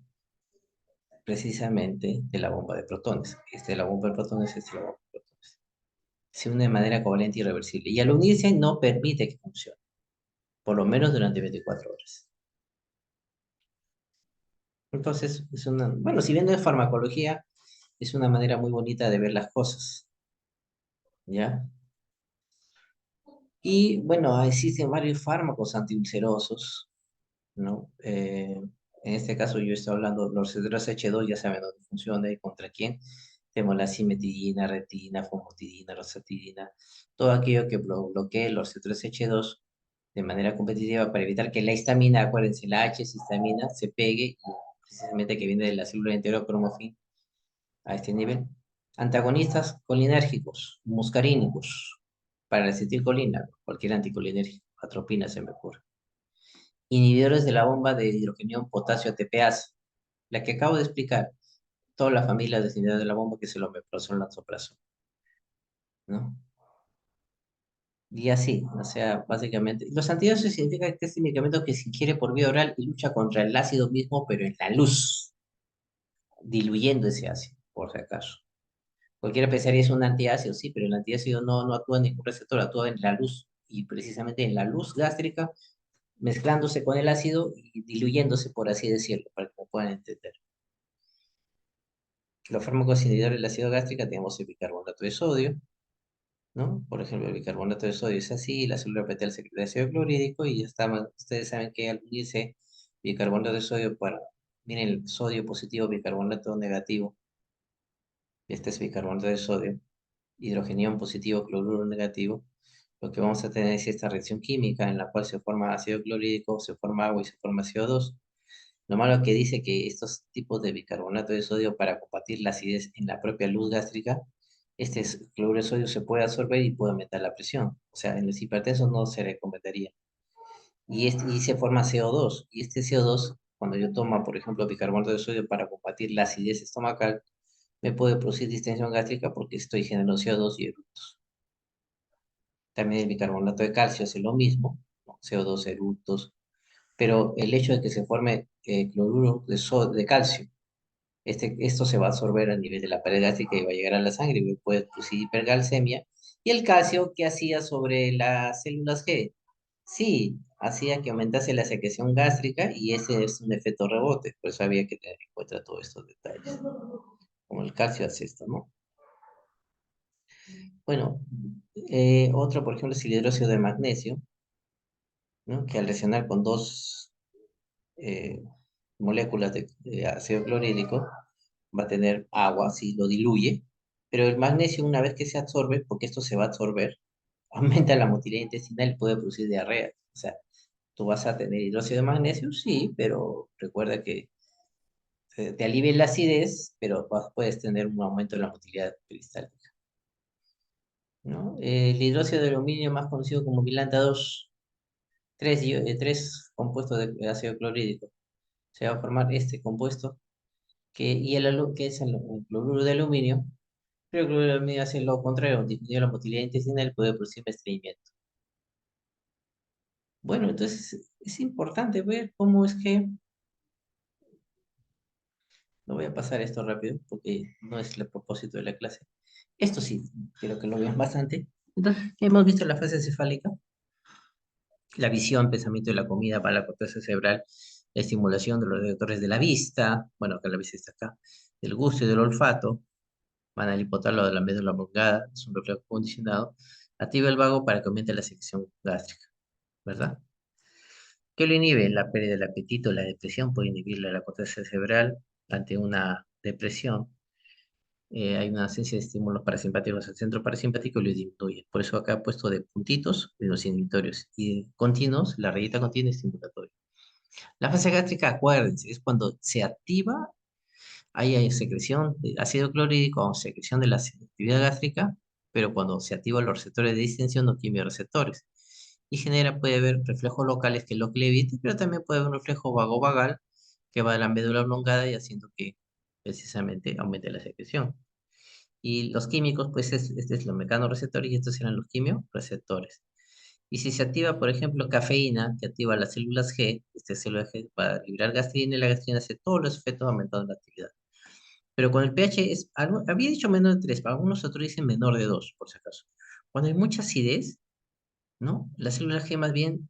precisamente de la bomba de protones. Este de la bomba de protones, este de la bomba de protones. Se une de manera covalente y irreversible. Y al unirse no permite que funcione, por lo menos durante 24 horas. Entonces, bueno, si bien no es farmacología, es una manera muy bonita de ver las cosas, ¿ya? Y bueno, existen varios fármacos antiulcerosos, ¿no? En este caso yo estoy hablando, los receptores H2 ya saben dónde funciona y contra quién. Tenemos la cimetidina, retina, famotidina, rosatidina, todo aquello que bloquee los receptores H2 de manera competitiva para evitar que la histamina, acuérdense, la H-histamina se pegue, y precisamente que viene de la célula enterocromofil a este nivel. Antagonistas colinérgicos, muscarínicos, para la acetilcolina, cualquier anticolinérgico, atropina se me ocurre. Inhibidores de la bomba de hidrogenión potasio ATPase, la que acabo de explicar, toda la familia de inhibidores de la bomba que es el omeprazol, lansoprazol, ¿no? Y así, o sea, básicamente. Los antiácidos significa que este medicamento que se ingiere por vía oral y lucha contra el ácido mismo, pero en la luz, diluyendo ese ácido, por si acaso. Cualquiera pensaría es un antiácido, sí, pero el antiácido no actúa en ningún receptor, actúa en la luz, y precisamente en la luz gástrica, mezclándose con el ácido y diluyéndose, por así decirlo, para que me puedan entender. Los fármacos inhibidores del ácido gástrica tenemos el bicarbonato de sodio, ¿no? Por ejemplo, el bicarbonato de sodio es así, la célula fetal secreta ácido clorhídrico y ya está, ustedes saben que al unirse bicarbonato de sodio para, miren, el sodio positivo, bicarbonato negativo, este es bicarbonato de sodio, hidrogenión positivo, cloruro negativo, lo que vamos a tener es esta reacción química en la cual se forma ácido clorhídrico, se forma agua y se forma CO2. Lo malo que dice que estos tipos de bicarbonato de sodio para combatir la acidez en la propia luz gástrica, cloruro de sodio se puede absorber y puede aumentar la presión. O sea, en los hipertensos no se recomendaría. Y se forma CO2. Y este CO2, cuando yo tomo, por ejemplo, bicarbonato de sodio para combatir la acidez estomacal, me puede producir distensión gástrica porque estoy generando CO2 y eructos. También el bicarbonato de calcio hace lo mismo, ¿no? CO2, eructos. Pero el hecho de que se forme cloruro de calcio, esto se va a absorber a nivel de la pared gástrica y va a llegar a la sangre y puede producir hipercalcemia. ¿Y el calcio qué hacía sobre las células G? Sí, hacía que aumentase la secreción gástrica y ese es un efecto rebote. Por eso había que tener en cuenta todos estos detalles. Como el calcio hace esto, ¿no? Bueno, otro, por ejemplo, es el hidróxido de magnesio, ¿no? Que al reaccionar con dos eh, moléculas de ácido clorhídrico, va a tener agua, si lo diluye, pero el magnesio una vez que se absorbe, porque esto se va a absorber, aumenta la motilidad intestinal y puede producir diarrea. O sea, tú vas a tener hidróxido de magnesio, sí, pero recuerda que te alivia la acidez, pero puedes tener un aumento de la motilidad peristáltica, ¿no? El hidróxido de aluminio, más conocido como milanta 2, tres compuestos de ácido clorhídrico. Se va a formar este compuesto que es el cloruro de aluminio, pero el cloruro de aluminio hace lo contrario, disminuye la motilidad intestinal y puede producir estreñimiento. Bueno, entonces es importante ver cómo es que, no voy a pasar esto rápido porque no es el propósito de la clase. Esto sí, quiero que lo vean bastante. Entonces, hemos visto la fase cefálica, la visión, pensamiento de la comida para la corteza cerebral, la estimulación de los receptores de la vista, bueno, que la vista está acá, del gusto y del olfato, van al hipotálamo de la médula oblongada, es un reflejo condicionado, activa el vago para que aumente la secreción gástrica, ¿verdad? ¿Qué lo inhibe? La pérdida del apetito, la depresión puede inhibir la corteza cerebral ante una depresión. Hay una ausencia de estímulos parasimpáticos al centro parasimpático y lo disminuye. Por eso acá he puesto de puntitos de los inhibitorios y de continuos, la rayita contiene estimulatorio. La fase gástrica, acuérdense, es cuando se activa, hay secreción de ácido clorhídrico o secreción de la actividad gástrica, pero cuando se activan los receptores de distensión no quimiorreceptores. Y genera, puede haber reflejos locales que lo evite, pero también puede haber un reflejo vagovagal que va de la médula oblongada y haciendo que precisamente aumente la secreción. Y los químicos, pues este es los mecanorreceptores y estos serán los quimioreceptores. Y si se activa, por ejemplo, cafeína, que activa las células G, esta célula G para liberar gastrina y la gastrina hace todos los efectos aumentando la actividad. Pero con el pH había dicho menor de 3, para algunos otros dicen menor de 2, por si acaso. Cuando hay mucha acidez, ¿no? Las células G más bien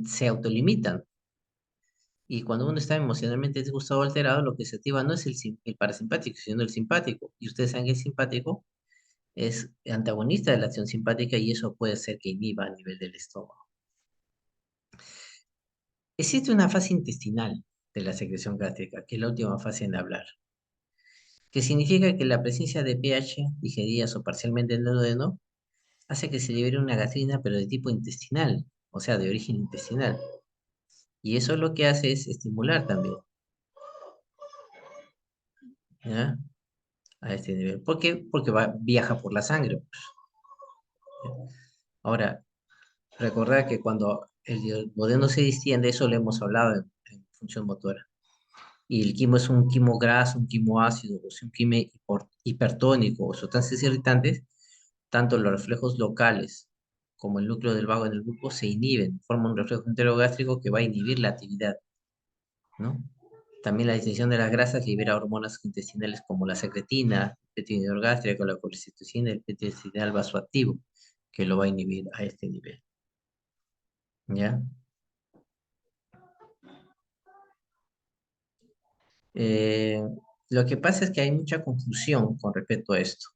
se autolimitan. Y cuando uno está emocionalmente disgustado o alterado, lo que se activa no es el parasimpático, sino el simpático. Y ustedes saben que el simpático es antagonista de la acción simpática y eso puede ser que inhiba a nivel del estómago. Existe una fase intestinal de la secreción gástrica, que es la última fase en hablar, que significa que la presencia de pH digeridas o parcialmente en el duodeno hace que se libere una gastrina, pero de tipo intestinal, o sea, de origen intestinal. Y eso lo que hace es estimular también, ¿ya? A este nivel. ¿Por qué? Porque viaja por la sangre, pues. Ahora, recordad que cuando el duodeno se distiende, eso lo hemos hablado en función motora. Y el quimo es un quimo graso, un quimo ácido, o sea, un quimo hipertónico o sustancias irritantes, tanto los reflejos locales como el núcleo del vago en el grupo se inhiben, forman un reflejo enterogástrico que va a inhibir la actividad, ¿no? También la distinción de las grasas libera hormonas intestinales como la secretina, el péptido gástrico, la colcitocina, el péptido intestinal vasoactivo, que lo va a inhibir a este nivel, ¿ya? Eh, Lo que pasa es que hay mucha confusión con respecto a esto.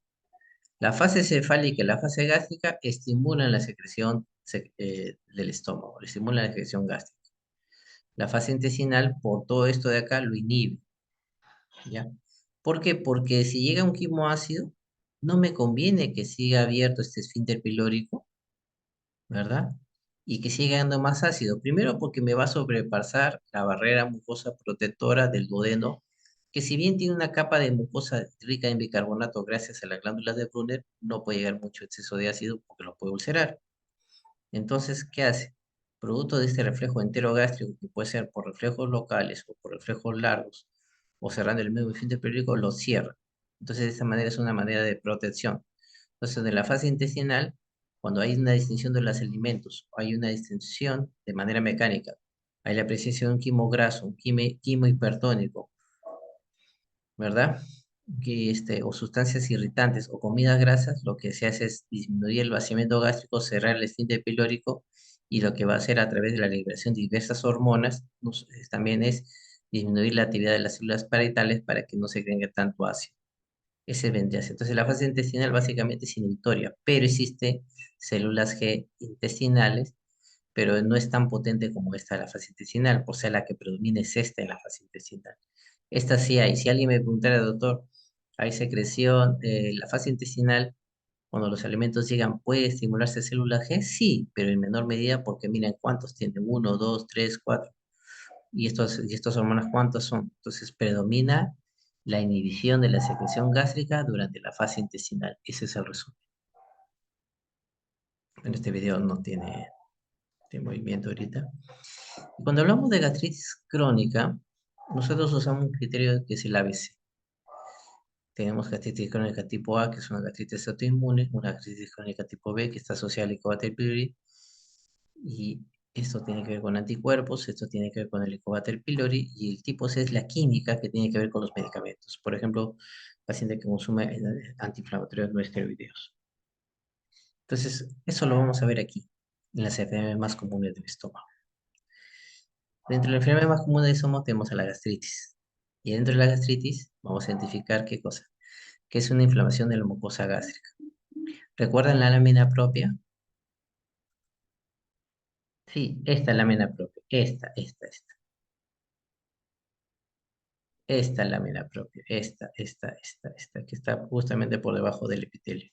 La fase cefálica y la fase gástrica estimulan la secreción del estómago, estimulan la secreción gástrica. La fase intestinal, por todo esto de acá, lo inhibe, ¿ya? ¿Por qué? Porque si llega un quimoácido, no me conviene que siga abierto este esfínter pilórico, ¿verdad? Y que siga dando más ácido. Primero porque me va a sobrepasar la barrera mucosa protectora del duodeno, que si bien tiene una capa de mucosa rica en bicarbonato gracias a las glándulas de Brunner, no puede llegar mucho exceso de ácido porque lo puede ulcerar. Entonces, ¿qué hace? Producto de este reflejo enterogástrico, que puede ser por reflejos locales o por reflejos largos, o cerrando el mismo esfínter periódico, lo cierra. Entonces, de esta manera es una manera de protección. Entonces, en la fase intestinal, cuando hay una distinción de los alimentos, hay una distinción de manera mecánica, hay la presencia de un quimo graso, un quimo hipertónico, ¿verdad? O sustancias irritantes o comidas grasas, lo que se hace es disminuir el vaciamiento gástrico, cerrar el esfínter pilórico y lo que va a hacer a través de la liberación de diversas hormonas también es disminuir la actividad de las células parietales para que no se creen tanto ácido. Ese vendría a ser. Entonces, la fase intestinal básicamente es inhibitoria, pero existe células G intestinales, pero no es tan potente como esta de la fase intestinal, por ser la que predomina es esta en la fase intestinal. Esta sí hay. Si alguien me preguntara, doctor, ¿hay secreción? La fase intestinal, cuando los alimentos llegan, ¿puede estimularse células G? Sí, pero en menor medida porque miren cuántos tienen, uno, dos, tres, cuatro. Y estos hormonas, ¿cuántos son? Entonces predomina la inhibición de la secreción gástrica durante la fase intestinal. Ese es el resumen. En este video no tiene movimiento ahorita. Cuando hablamos de gastritis crónica, nosotros usamos un criterio que es el ABC. Tenemos gastritis crónica tipo A, que es una gastritis autoinmune, una gastritis crónica tipo B, que está asociada al Helicobacter pylori, y esto tiene que ver con anticuerpos, esto tiene que ver con el Helicobacter pylori, y el tipo C es la química que tiene que ver con los medicamentos. Por ejemplo, paciente que consume antiinflamatorios no esteroideos. Entonces, eso lo vamos a ver aquí, en las enfermedades más comunes del estómago. Dentro de las enfermedades más comunes del estómago tenemos a la gastritis. Y dentro de la gastritis vamos a identificar qué cosa, que es una inflamación de la mucosa gástrica. ¿Recuerdan la lámina propia? Sí, esta lámina propia, esta lámina propia, esta, que está justamente por debajo del epitelio.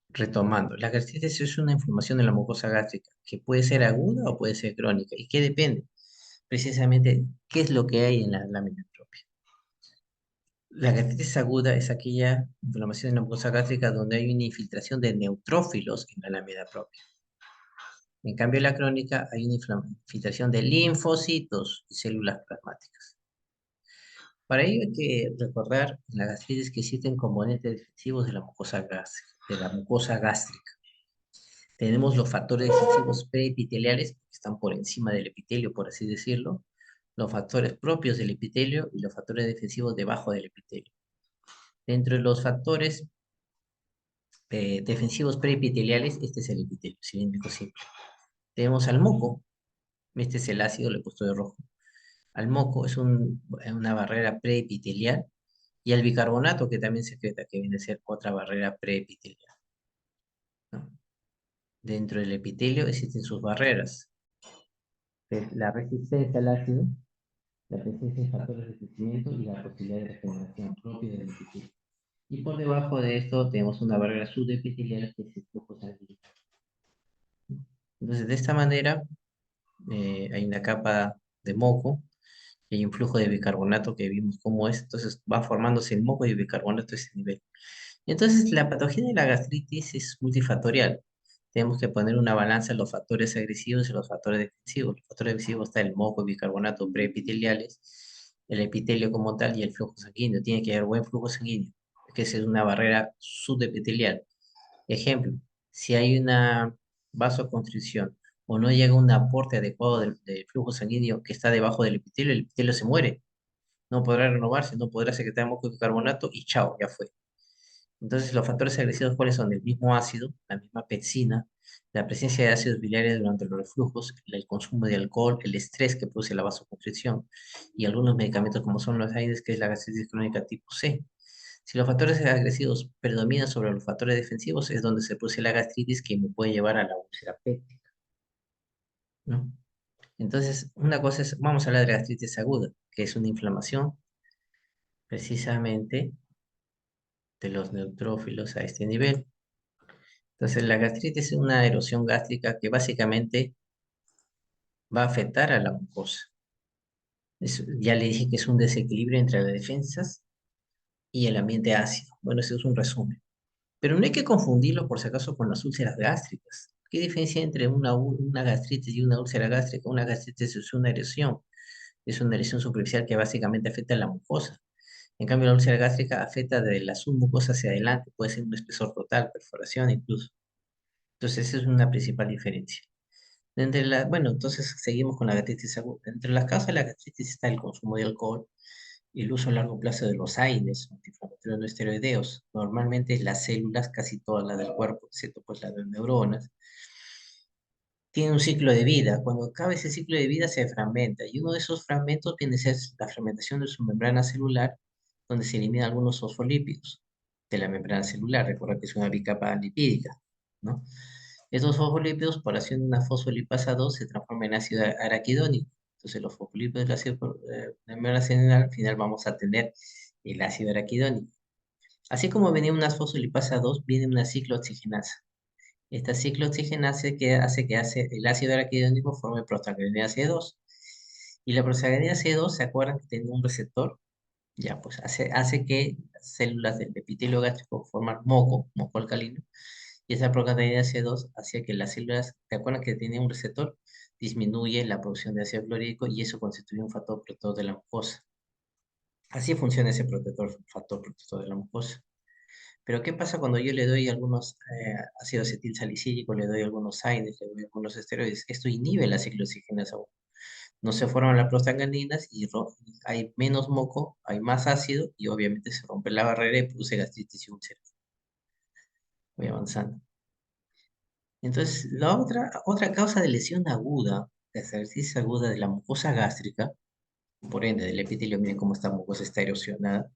Retomando, la gastritis es una inflamación de la mucosa gástrica que puede ser aguda o puede ser crónica. ¿Y qué depende? Precisamente, ¿qué es lo que hay en la lámina propia? La gastritis aguda es aquella inflamación de la mucosa gástrica donde hay una infiltración de neutrófilos en la lámina propia. En cambio, la crónica hay una infiltración de linfocitos y células plasmáticas. Para ello hay que recordar en la gastritis que existen componentes defensivos de la mucosa gástrica. Tenemos los factores defensivos preepiteliales, que están por encima del epitelio, por así decirlo, los factores propios del epitelio y los factores defensivos debajo del epitelio. Dentro de los factores defensivos preepiteliales, este es el epitelio cilíndrico simple. Tenemos al moco, este es el ácido, lo he puesto de rojo. Al moco es una barrera preepitelial y al bicarbonato que también secreta, que viene a ser otra barrera preepitelial, ¿no? Dentro del epitelio existen sus barreras. La resistencia al ácido, la presencia de factores de crecimiento y la posibilidad de regeneración propia del epitelio. Y por debajo de esto tenemos una barrera subepitelial que es el flujo sanguíneo. Entonces, de esta manera, hay una capa de moco y hay un flujo de bicarbonato que vimos cómo es. Entonces, va formándose el moco y el bicarbonato a ese nivel. Entonces, la patología de la gastritis es multifactorial. Tenemos que poner una balanza en los factores agresivos y los factores defensivos. Los factores agresivos está el moco y bicarbonato preepiteliales, el epitelio como tal y el flujo sanguíneo. Tiene que haber buen flujo sanguíneo, que es una barrera subepitelial. Ejemplo, si hay una vasoconstricción o no llega un aporte adecuado del flujo sanguíneo que está debajo del epitelio, el epitelio se muere. No podrá renovarse, no podrá secretar moco y bicarbonato y chao, ya fue. Entonces, los factores agresivos, ¿cuáles son? El mismo ácido, la misma pepsina, La presencia de ácidos biliares durante los reflujos, el consumo de alcohol, el estrés que produce la vasoconstricción y algunos medicamentos como son los AINES, que es la gastritis crónica tipo C. Si los factores agresivos predominan sobre los factores defensivos, es donde se produce la gastritis que me puede llevar a la úlcera péptica, ¿no? Entonces, una cosa es, vamos a hablar de gastritis aguda, que es una inflamación precisamente de los neutrófilos a este nivel. Entonces, la gastritis es una erosión gástrica que básicamente va a afectar a la mucosa. Ya le dije que es un desequilibrio entre las defensas y el ambiente ácido. Bueno, ese es un resumen. Pero no hay que confundirlo por si acaso con las úlceras gástricas. ¿Qué diferencia hay entre una gastritis y una úlcera gástrica? Una gastritis es una erosión superficial que básicamente afecta a la mucosa. En cambio, la úlcera gástrica afecta de la submucosa hacia adelante, puede ser un espesor total, perforación incluso. Entonces, esa es una principal diferencia. Bueno, entonces seguimos con la gastritis aguda. Entre las causas de la gastritis está el consumo de alcohol y el uso a largo plazo de los AINES, antiinflamatorios no esteroideos. Normalmente las células, casi todas las del cuerpo, excepto pues las de neuronas, tienen un ciclo de vida. Cuando acaba ese ciclo de vida se fragmenta y uno de esos fragmentos viene a ser la fragmentación de su membrana celular, donde se eliminan algunos fosfolípidos de la membrana celular. Recuerda que es una bicapa lipídica, ¿no? Estos fosfolípidos, por haciendo una fosfolipasa 2, se transforman en ácido araquidónico. Entonces, los fosfolípidos del ácido de membrana celular, al final vamos a tener el ácido araquidónico. Así como venía una fosfolipasa 2, viene una ciclooxigenasa. Esta ciclooxigenasa hace que el ácido araquidónico forme prostaglandina C2. Y la prostaglandina C2, ¿se acuerdan que tiene un receptor? Ya, pues hace que las células del epitelio gástrico forman moco alcalino, y esa prostaglandina C2 hacía que las células, ¿te acuerdas que tiene un receptor? Disminuye la producción de ácido clorhídrico y eso constituye un factor protector de la mucosa. Así funciona ese factor protector de la mucosa. Pero ¿qué pasa cuando yo le doy algunos ácido acetil salicílico, le doy algunos AINES, le doy algunos esteroides? Esto inhibe la ciclooxigenasa. No se forman las prostaglandinas y hay menos moco, hay más ácido y obviamente se rompe la barrera y produce gastritis y úlceras. Voy avanzando. Entonces, la otra causa de lesión aguda, de gastritis aguda de la mucosa gástrica, por ende del epitelio, miren cómo esta mucosa está erosionada,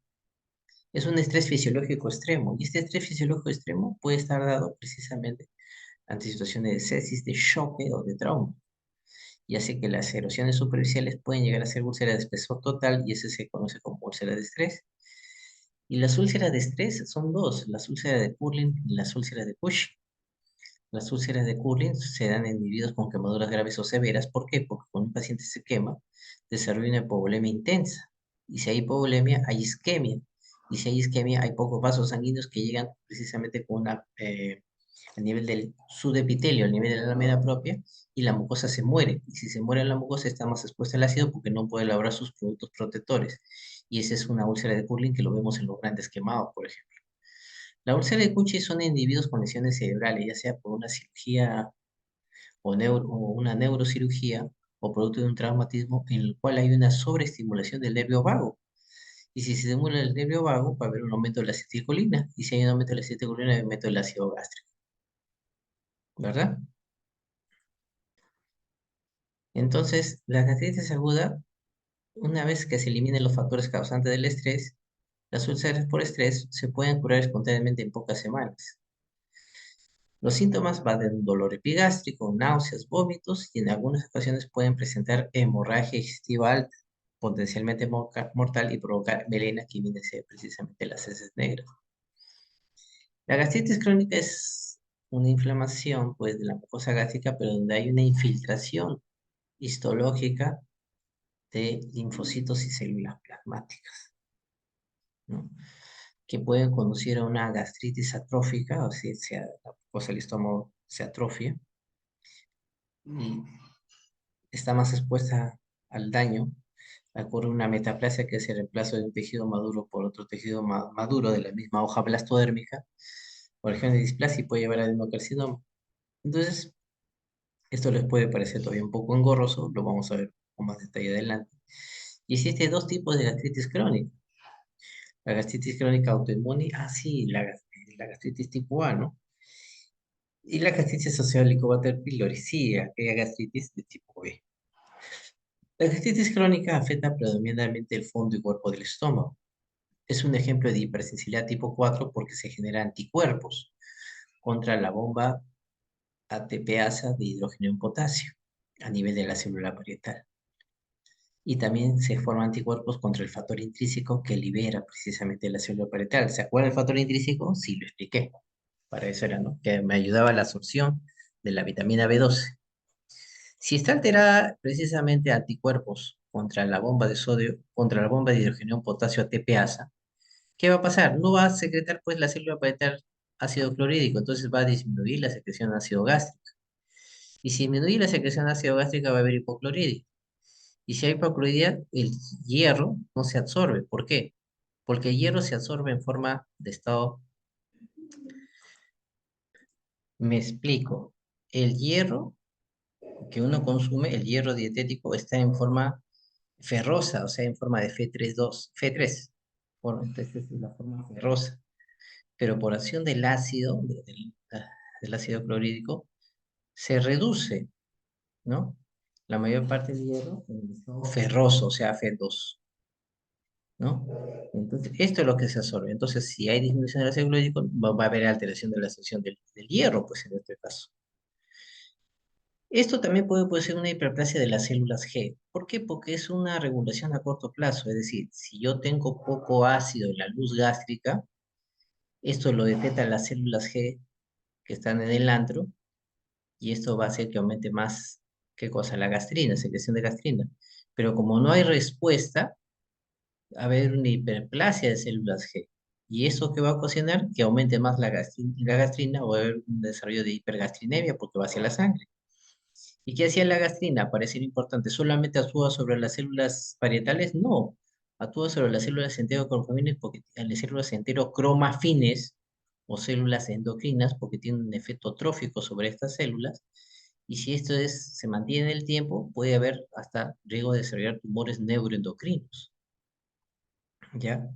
es un estrés fisiológico extremo. Y este estrés fisiológico extremo puede estar dado precisamente ante situaciones de sepsis, de choque o de trauma. Y hace que las erosiones superficiales pueden llegar a ser úlceras de espesor total y ese se conoce como úlcera de estrés. Y las úlceras de estrés son dos, las úlceras de Curlin y las úlceras de Cushing. Las úlceras de Curlin se dan en individuos con quemaduras graves o severas. ¿Por qué? Porque cuando un paciente se quema, desarrolla una hipovolemia intensa. Y si hay hipovolemia, hay isquemia. Y si hay isquemia, hay pocos vasos sanguíneos que llegan precisamente al nivel del subepitelio, al nivel de la lámina propia, y la mucosa se muere. Y si se muere la mucosa, está más expuesta al ácido porque no puede elaborar sus productos protectores. Y esa es una úlcera de Curlin que lo vemos en los grandes quemados, por ejemplo. La úlcera de Cushing son individuos con lesiones cerebrales, ya sea por una cirugía o una neurocirugía o producto de un traumatismo en el cual hay una sobreestimulación del nervio vago. Y si se estimula el nervio vago, va a haber un aumento de la acetilcolina. Y si hay un aumento de la acetilcolina, hay un aumento del ácido gástrico. ¿Verdad? Entonces, la gastritis aguda, una vez que se eliminen los factores causantes del estrés, las úlceras por estrés se pueden curar espontáneamente en pocas semanas. Los síntomas van de un dolor epigástrico, náuseas, vómitos y en algunas ocasiones pueden presentar hemorragia digestiva alta, potencialmente mortal y provocar melena que viene a ser precisamente las heces negras. La gastritis crónica es una inflamación pues, de la mucosa gástrica, pero donde hay una infiltración histológica de linfocitos y células plasmáticas, ¿no? Que pueden conducir a una gastritis atrófica, o sea, la mucosa del estómago se atrofia y está más expuesta al daño. Ocurre una metaplasia, que es el reemplazo de un tejido maduro por otro tejido maduro de la misma hoja blastodérmica. Por ejemplo, displasia y puede llevar a adenocarcinoma. Entonces, esto les puede parecer todavía un poco engorroso, lo vamos a ver con más detalle adelante. Y existen dos tipos de gastritis crónica. La gastritis crónica autoinmune, sí, la gastritis tipo A, ¿no? Y la gastritis asociada al Helicobacter pylori, sí, aquella gastritis de tipo B. La gastritis crónica afecta predominantemente el fondo y cuerpo del estómago. Es un ejemplo de hipersensibilidad tipo 4 porque se generan anticuerpos contra la bomba ATPasa de hidrógeno en potasio a nivel de la célula parietal. Y también se forman anticuerpos contra el factor intrínseco que libera precisamente la célula parietal. ¿Se acuerdan del factor intrínseco? Sí, lo expliqué. Para eso era, ¿no? Que me ayudaba a la absorción de la vitamina B12. Si está alterada precisamente anticuerpos contra la bomba de sodio, contra la bomba de hidrógeno potasio ATPasa, ¿qué va a pasar? No va a secretar pues la célula parietal ácido clorhídrico, entonces va a disminuir la secreción de ácido gástrico. Y si disminuye la secreción de ácido gástrico va a haber hipocloridria. Y si hay hipocloridria, el hierro no se absorbe. ¿Por qué? Porque el hierro se absorbe en forma de estado. Me explico. El hierro que uno consume, el hierro dietético, está en forma ferrosa, o sea, en forma de Fe3, Fe3. Entonces es la forma ferrosa. Pero por acción del ácido, del ácido clorhídrico, se reduce, ¿no? La mayor parte del hierro en el estado ferroso, o sea, Fe2, ¿no? Entonces, esto es lo que se absorbe. Entonces, si hay disminución del ácido clorhídrico, va a haber alteración de la sección del hierro, pues en este caso. Esto también puede ser una hiperplasia de las células G. ¿Por qué? Porque es una regulación a corto plazo. Es decir, si yo tengo poco ácido en la luz gástrica, esto lo detectan las células G que están en el antro y esto va a hacer que aumente más, ¿qué cosa? La gastrina, secreción de gastrina. Pero como no hay respuesta, va a haber una hiperplasia de células G. ¿Y eso qué va a ocasionar? Que aumente más la gastrina o va a haber un desarrollo de hipergastrinemia porque va hacia la sangre. ¿Y qué hacía la gastrina? Parece importante. ¿Solamente actúa sobre las células parietales? No. Actúa sobre las células enterocromafines porque las células enterocromafines o células endocrinas porque tienen un efecto trófico sobre estas células. Y si esto se mantiene en el tiempo, puede haber hasta riesgo de desarrollar tumores neuroendocrinos. ¿Ya?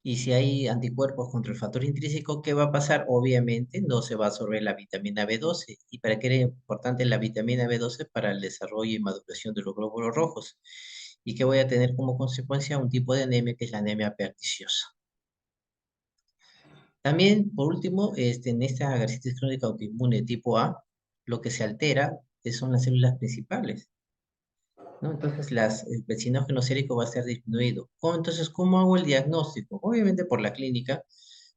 Y si hay anticuerpos contra el factor intrínseco, ¿qué va a pasar? Obviamente no se va a absorber la vitamina B12. ¿Y para qué era importante la vitamina B12? Para el desarrollo y maduración de los glóbulos rojos. ¿Y qué voy a tener como consecuencia? Un tipo de anemia que es la anemia perniciosa. También, por último, en esta gastritis crónica autoinmune tipo A, lo que se altera son las células principales, ¿no? Entonces, el vecinógeno sérico va a ser disminuido. Entonces, ¿cómo hago el diagnóstico? Obviamente por la clínica,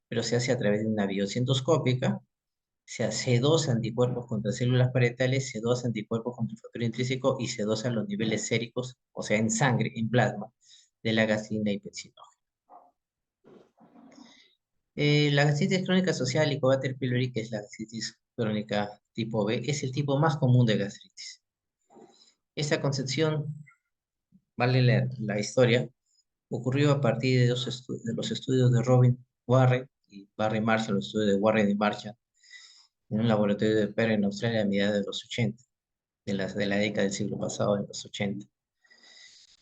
pero se hace a través de una biopsia endoscópica, se hace dos anticuerpos contra células parietales, se dos anticuerpos contra el factor intrínseco y se dosan los niveles séricos, o sea, en sangre, en plasma, de la gastrina y vecinógeno. La gastritis crónica asociada al Helicobacter pylori, que es la gastritis crónica tipo B, es el tipo más común de gastritis. Esta concepción, vale la historia, ocurrió a partir de los estudios de Robin Warren y Barry Marshall, los estudios de Warren y Marshall, en un laboratorio de Perth en Australia a mediados de los 80, de la década del siglo pasado, en los 80.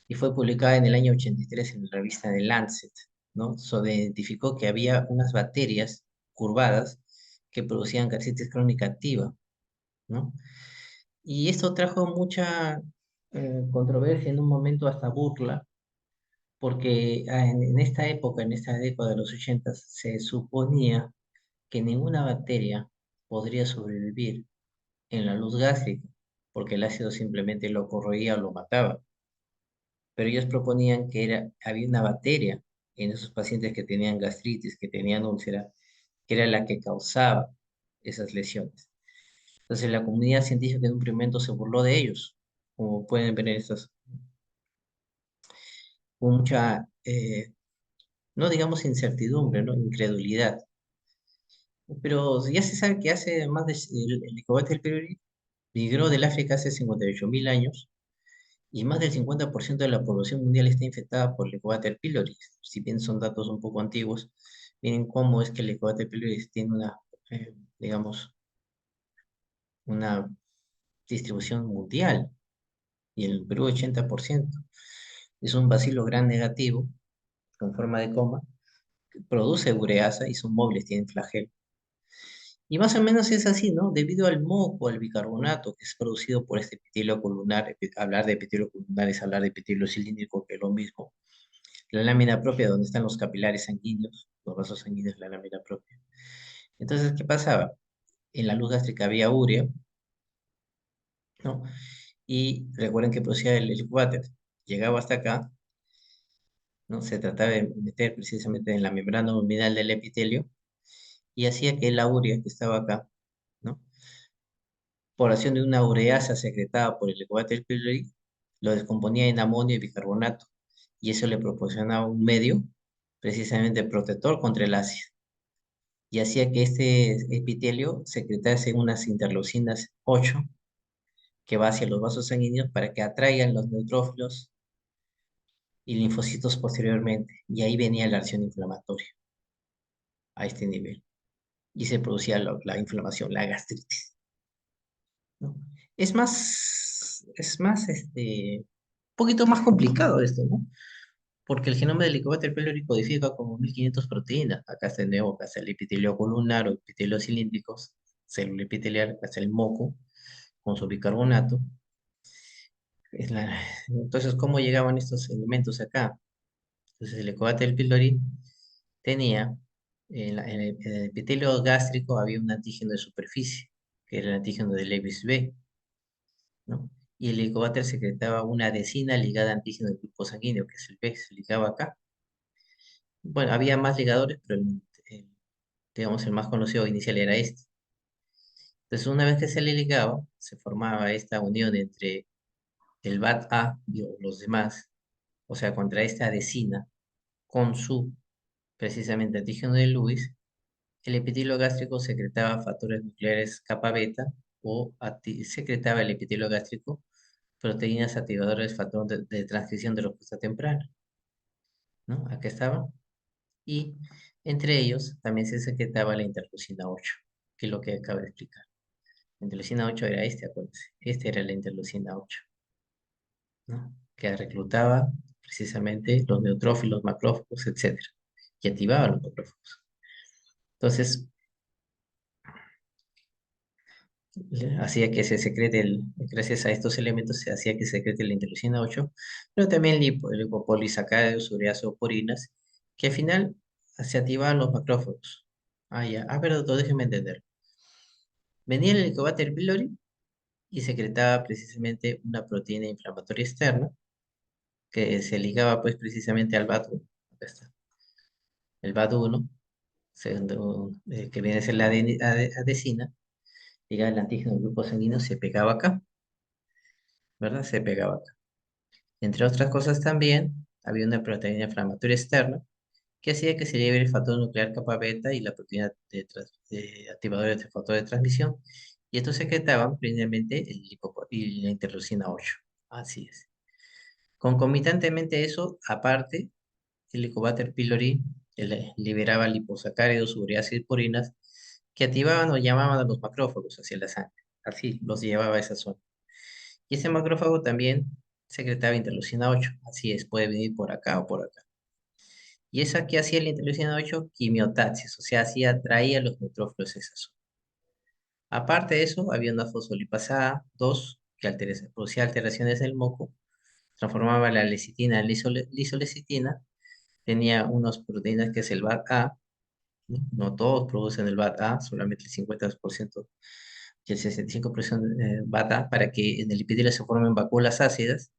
Y fue publicada en el año 83 en la revista The Lancet, ¿no? Identificó que había unas bacterias curvadas que producían gastritis crónica activa, ¿no? Y esto trajo mucha controversia, en un momento hasta burla, porque en esta época, en esta década de los 80, se suponía que ninguna bacteria podría sobrevivir en la luz gástrica, porque el ácido simplemente lo corroía o lo mataba. Pero ellos proponían que había una bacteria en esos pacientes que tenían gastritis, que tenían úlcera, que era la que causaba esas lesiones. Entonces la comunidad científica en un primer momento se burló de ellos, como pueden ver en estas, con mucha, no digamos incertidumbre, ¿no? Incredulidad. Pero ya se sabe que hace más de, el Helicobacter pylori migró del África hace 58.000 años y más del 50% de la población mundial está infectada por Helicobacter pylori. Si bien son datos un poco antiguos, miren cómo es que el Helicobacter pylori tiene una, digamos, una distribución mundial y en el Perú 80%. Es un bacilo gran negativo con forma de coma, que produce ureasa y sus móviles tienen flagelo. Y más o menos es así, ¿no? Debido al moco, al bicarbonato que es producido por este epitelio columnar, hablar de epitelio columnar es hablar de epitelio cilíndrico, que es lo mismo. La lámina propia, donde están los capilares sanguíneos, los vasos sanguíneos, la lámina propia. Entonces, ¿qué pasaba? En la luz gástrica había urea, ¿no? Y recuerden que producía el helicobacter. Llegaba hasta acá, ¿no? Se trataba de meter precisamente en la membrana luminal del epitelio y hacía que la urea que estaba acá, ¿no? Por acción de una ureasa secretada por el Helicobacter pylori, lo descomponía en amonio y bicarbonato, y eso le proporcionaba un medio precisamente protector contra el ácido, y hacía que este epitelio secretase unas interleucinas 8 que va hacia los vasos sanguíneos para que atraigan los neutrófilos y linfocitos posteriormente, y ahí venía la acción inflamatoria a este nivel, y se producía la inflamación, la gastritis, ¿no? Un poquito más complicado esto, ¿no? Porque el genoma del Helicobacter pylori codifica como 1500 proteínas. Acá está de nuevo, acá está el epitelio columnar o epitelio cilíndricos, célula epitelial, acá está el moco con su bicarbonato. Entonces, ¿cómo llegaban estos elementos acá? Entonces, el Helicobacter pylori tenía, en el epitelio gástrico había un antígeno de superficie, que era el antígeno de Levis B, ¿no? Y el Helicobacter secretaba una adesina ligada a antígeno del grupo sanguíneo, que es el B, se ligaba acá. Bueno, había más ligadores, pero el- digamos, el más conocido inicial era este. Entonces, una vez que se le ligaba, se formaba esta unión entre el VAT-A y los demás, o sea, contra esta adesina, con su precisamente antígeno de Lewis, el epitelio gástrico secretaba factores nucleares kappa beta o secretaba el epitelio gástrico proteínas activadoras de factor de transcripción de respuesta temprana, ¿no? Acá estaba. Y entre ellos también se secretaba la interleucina 8, que es lo que acabo de explicar. La interleucina 8 era este, acuérdense. Este era la interleucina 8, ¿no? Que reclutaba precisamente los neutrófilos, macrófagos, etcétera, y activaba los macrófagos. Entonces, hacía que se secrete, gracias a estos elementos, se hacía que se secrete la interleucina 8, pero también lipopolisacáridos, ureas o purinas, que al final se activaban los macrófagos. Ah, ya. Ah, pero déjenme entender. Venía el Helicobacter pylori y secretaba precisamente una proteína inflamatoria externa que se ligaba pues precisamente al VAT1. Acá está. El VAT1, que viene a ser la adesina, ligaba el antígeno del grupo sanguíneo, se pegaba acá, ¿verdad? Se pegaba acá. Entre otras cosas también, había una proteína inflamatoria externa que hacía que se libere el factor nuclear kappa beta y la proteína de activadores de factor de transmisión, y estos secretaban principalmente y la interleucina 8. Así es. Concomitantemente a eso, aparte, el Helicobacter pylori liberaba liposacáridos, ureas y purinas que activaban o llamaban a los macrófagos hacia la sangre. Así los llevaba a esa zona. Y ese macrófago también secretaba interleucina 8. Así es, puede venir por acá o por acá. Y esa que hacía la interleucina 8, quimiotaxis, o sea, hacía, atraía los neutrófilos a esa zona. Aparte de eso, había una fosfolipasa 2 que producía alteraciones del moco, transformaba la lecitina en lisolecitina, tenía unas proteínas que es el VAT-A, ¿no? No todos producen el VAT-A, solamente el 50% y el 65% VAT-A, para que en el epitelio se formen vacuolas ácidas.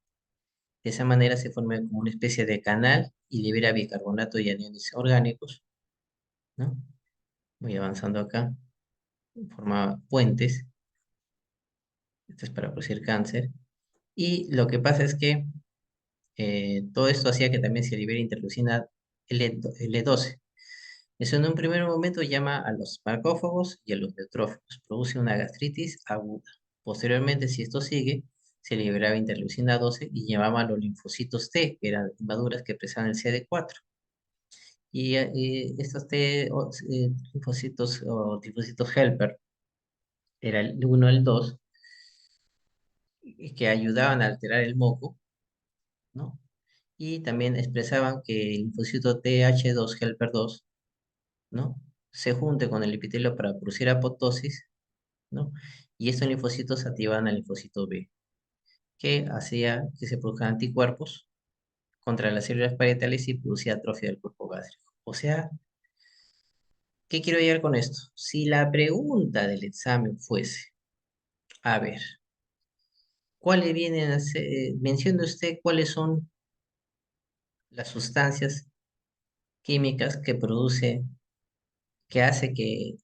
De esa manera se forma como una especie de canal y libera bicarbonato y aniones orgánicos, ¿no? Voy avanzando acá, forma puentes, esto es para producir cáncer. Y lo que pasa es que todo esto hacía que también se libere interleucina L12. Eso en un primer momento llama a los macrófagos y a los neutrófilos, produce una gastritis aguda. Posteriormente, si esto sigue, se liberaba interleucina 12 y llamaba a los linfocitos T, que eran inmaduras que expresaban el CD4. Y estos T linfocitos o linfocitos helper, era el 1 el 2, que ayudaban a alterar el moco, ¿no? Y también expresaban que el linfocito TH2 helper 2, ¿no? se junte con el epitelio para producir apoptosis, ¿no? Y estos linfocitos activan al linfocito B, que hacía que se produzcan anticuerpos contra las células parietales y producía atrofia del cuerpo gástrico. O sea, ¿qué quiero llegar con esto? Si la pregunta del examen fuese, a ver, ¿cuáles vienen a ser, mencione usted cuáles son las sustancias químicas que produce, que hace que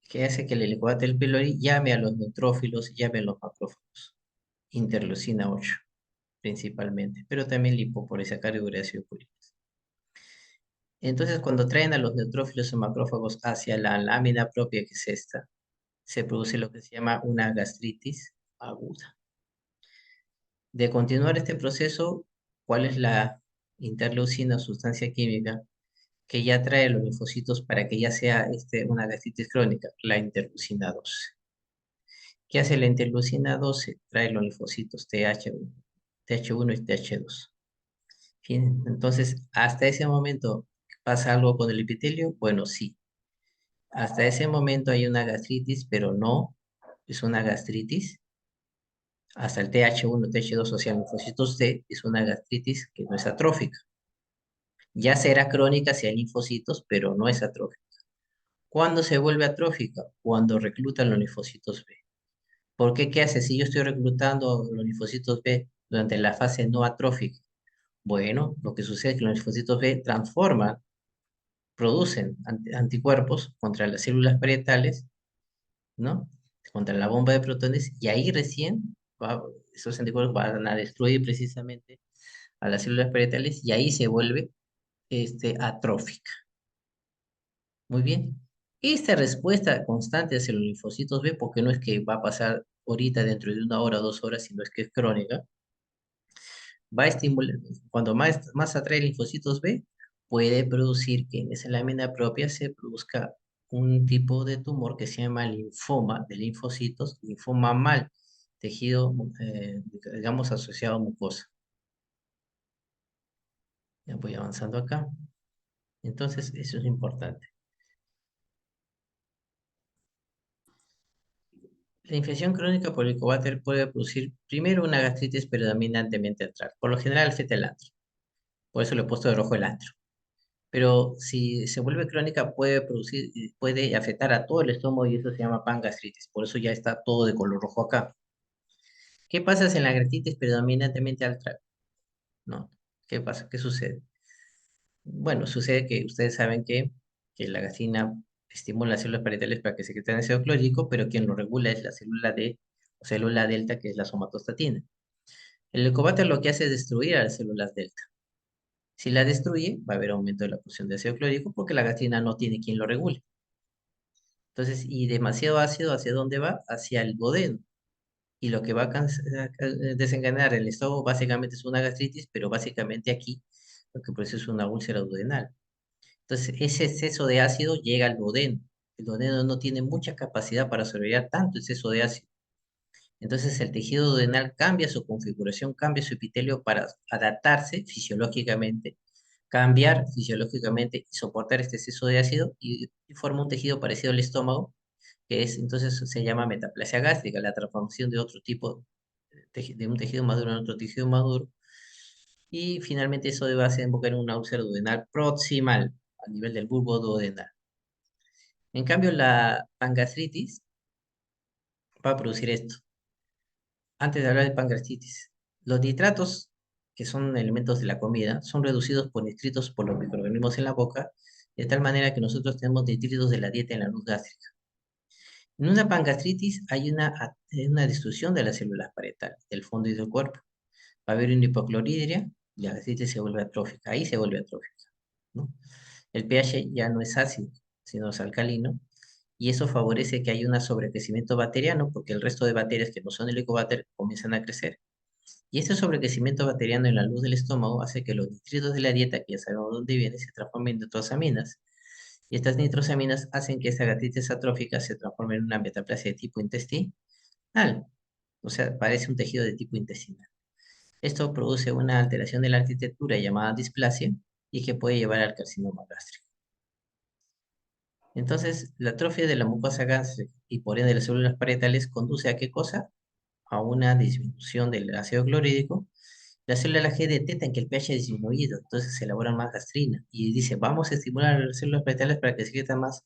el Helicobacter pylori llame a los neutrófilos, llame a los macrófagos? Interleucina 8, principalmente, pero también lipopolisacárido ureácido purinasa. Entonces, cuando traen a los neutrófilos y macrófagos hacia la lámina propia, que es esta, se produce lo que se llama una gastritis aguda. De continuar este proceso, ¿cuál es la interleucina, sustancia química, que ya trae los linfocitos para que ya sea una gastritis crónica? La interleucina 12. ¿Qué hace la interleucina 12? Trae los linfocitos TH1, TH1 y TH2. Bien, entonces, hasta ese momento, ¿pasa algo con el epitelio? Bueno, sí. Hasta ese momento hay una gastritis, pero no es una gastritis. Hasta el TH1, TH2, o sea, linfocitos T, es una gastritis que no es atrófica. Ya será crónica si hay linfocitos, pero no es atrófica. ¿Cuándo se vuelve atrófica? Cuando reclutan los linfocitos B. ¿Por qué? ¿Qué hace si yo estoy reclutando los linfocitos B durante la fase no atrófica? Bueno, lo que sucede es que los linfocitos B transforman, producen anticuerpos contra las células parietales, ¿no? Contra la bomba de protones, y ahí recién esos anticuerpos van a destruir precisamente a las células parietales y ahí se vuelve atrófica. Muy bien. Esta respuesta constante hacia los linfocitos B, porque no es que va a pasar ahorita dentro de 1 hora o 2 horas, sino es que es crónica, va a estimular, cuando más atrae linfocitos B, puede producir que en esa lámina propia se produzca un tipo de tumor que se llama linfoma de linfocitos, linfoma mal, tejido, digamos, asociado a mucosa. Ya voy avanzando acá. Entonces, eso es importante. La infección crónica por Helicobacter puede producir primero una gastritis predominantemente antral, por lo general fetelantro. Por eso le he puesto de rojo el antro. Pero si se vuelve crónica puede producir, puede afectar a todo el estómago y eso se llama pangastritis. Por eso ya está todo de color rojo acá. ¿Qué pasa si en la gastritis predominantemente antral? ¿No? ¿Qué pasa? ¿Qué sucede? Bueno, sucede que ustedes saben que la gastrina estimula las células parietales para que secreten ácido clorhídrico, pero quien lo regula es la célula D o célula delta, que es la somatostatina. El helicobacter lo que hace es destruir a las células delta. Si la destruye, va a haber aumento de la producción de ácido clorhídrico porque la gastrina no tiene quien lo regule. Entonces, y demasiado ácido, ¿hacia dónde va? Hacia el duodeno. Y lo que va a desencadenar el estómago básicamente es una gastritis, pero básicamente aquí lo que produce es una úlcera duodenal. Entonces, ese exceso de ácido llega al duodeno. El duodeno no tiene mucha capacidad para sobrellevar tanto exceso de ácido. Entonces, el tejido duodenal cambia su configuración, cambia su epitelio para adaptarse fisiológicamente, cambiar fisiológicamente y soportar este exceso de ácido y forma un tejido parecido al estómago, que es, entonces se llama metaplasia gástrica, la transformación de otro tipo, de un tejido maduro en otro tejido maduro, y finalmente eso va a desembocar en una úlcera duodenal proximal, a nivel del bulbo duodenal. En cambio, la pangastritis va a producir esto. Antes de hablar de pangastritis, los nitratos, que son elementos de la comida, son reducidos por nitritos por los microorganismos en la boca, de tal manera que nosotros tenemos nitritos de la dieta en la luz gástrica. En una pangastritis hay una destrucción de las células parietales, del fondo y del cuerpo. Va a haber una hipocloridria y la gastritis se vuelve atrófica, ahí se vuelve atrófica, ¿no? El pH ya no es ácido, sino es alcalino, y eso favorece que haya un sobrecrecimiento bacteriano, porque el resto de bacterias que no son helicobacter comienzan a crecer. Y este sobrecrecimiento bacteriano en la luz del estómago hace que los nitritos de la dieta, que ya sabemos dónde vienen, se transformen en nitrosaminas. Y estas nitrosaminas hacen que esta gastritis atrófica se transforme en una metaplasia de tipo intestinal. O sea, parece un tejido de tipo intestinal. Esto produce una alteración de la arquitectura llamada displasia y que puede llevar al carcinoma gástrico. Entonces, la atrofia de la mucosa gástrica y por ende de las células parietales conduce a qué cosa? A una disminución del ácido clorhídrico. Las células G detectan que el pH ha disminuido, entonces se elabora más gastrina y dice, vamos a estimular a las células parietales para que secreten más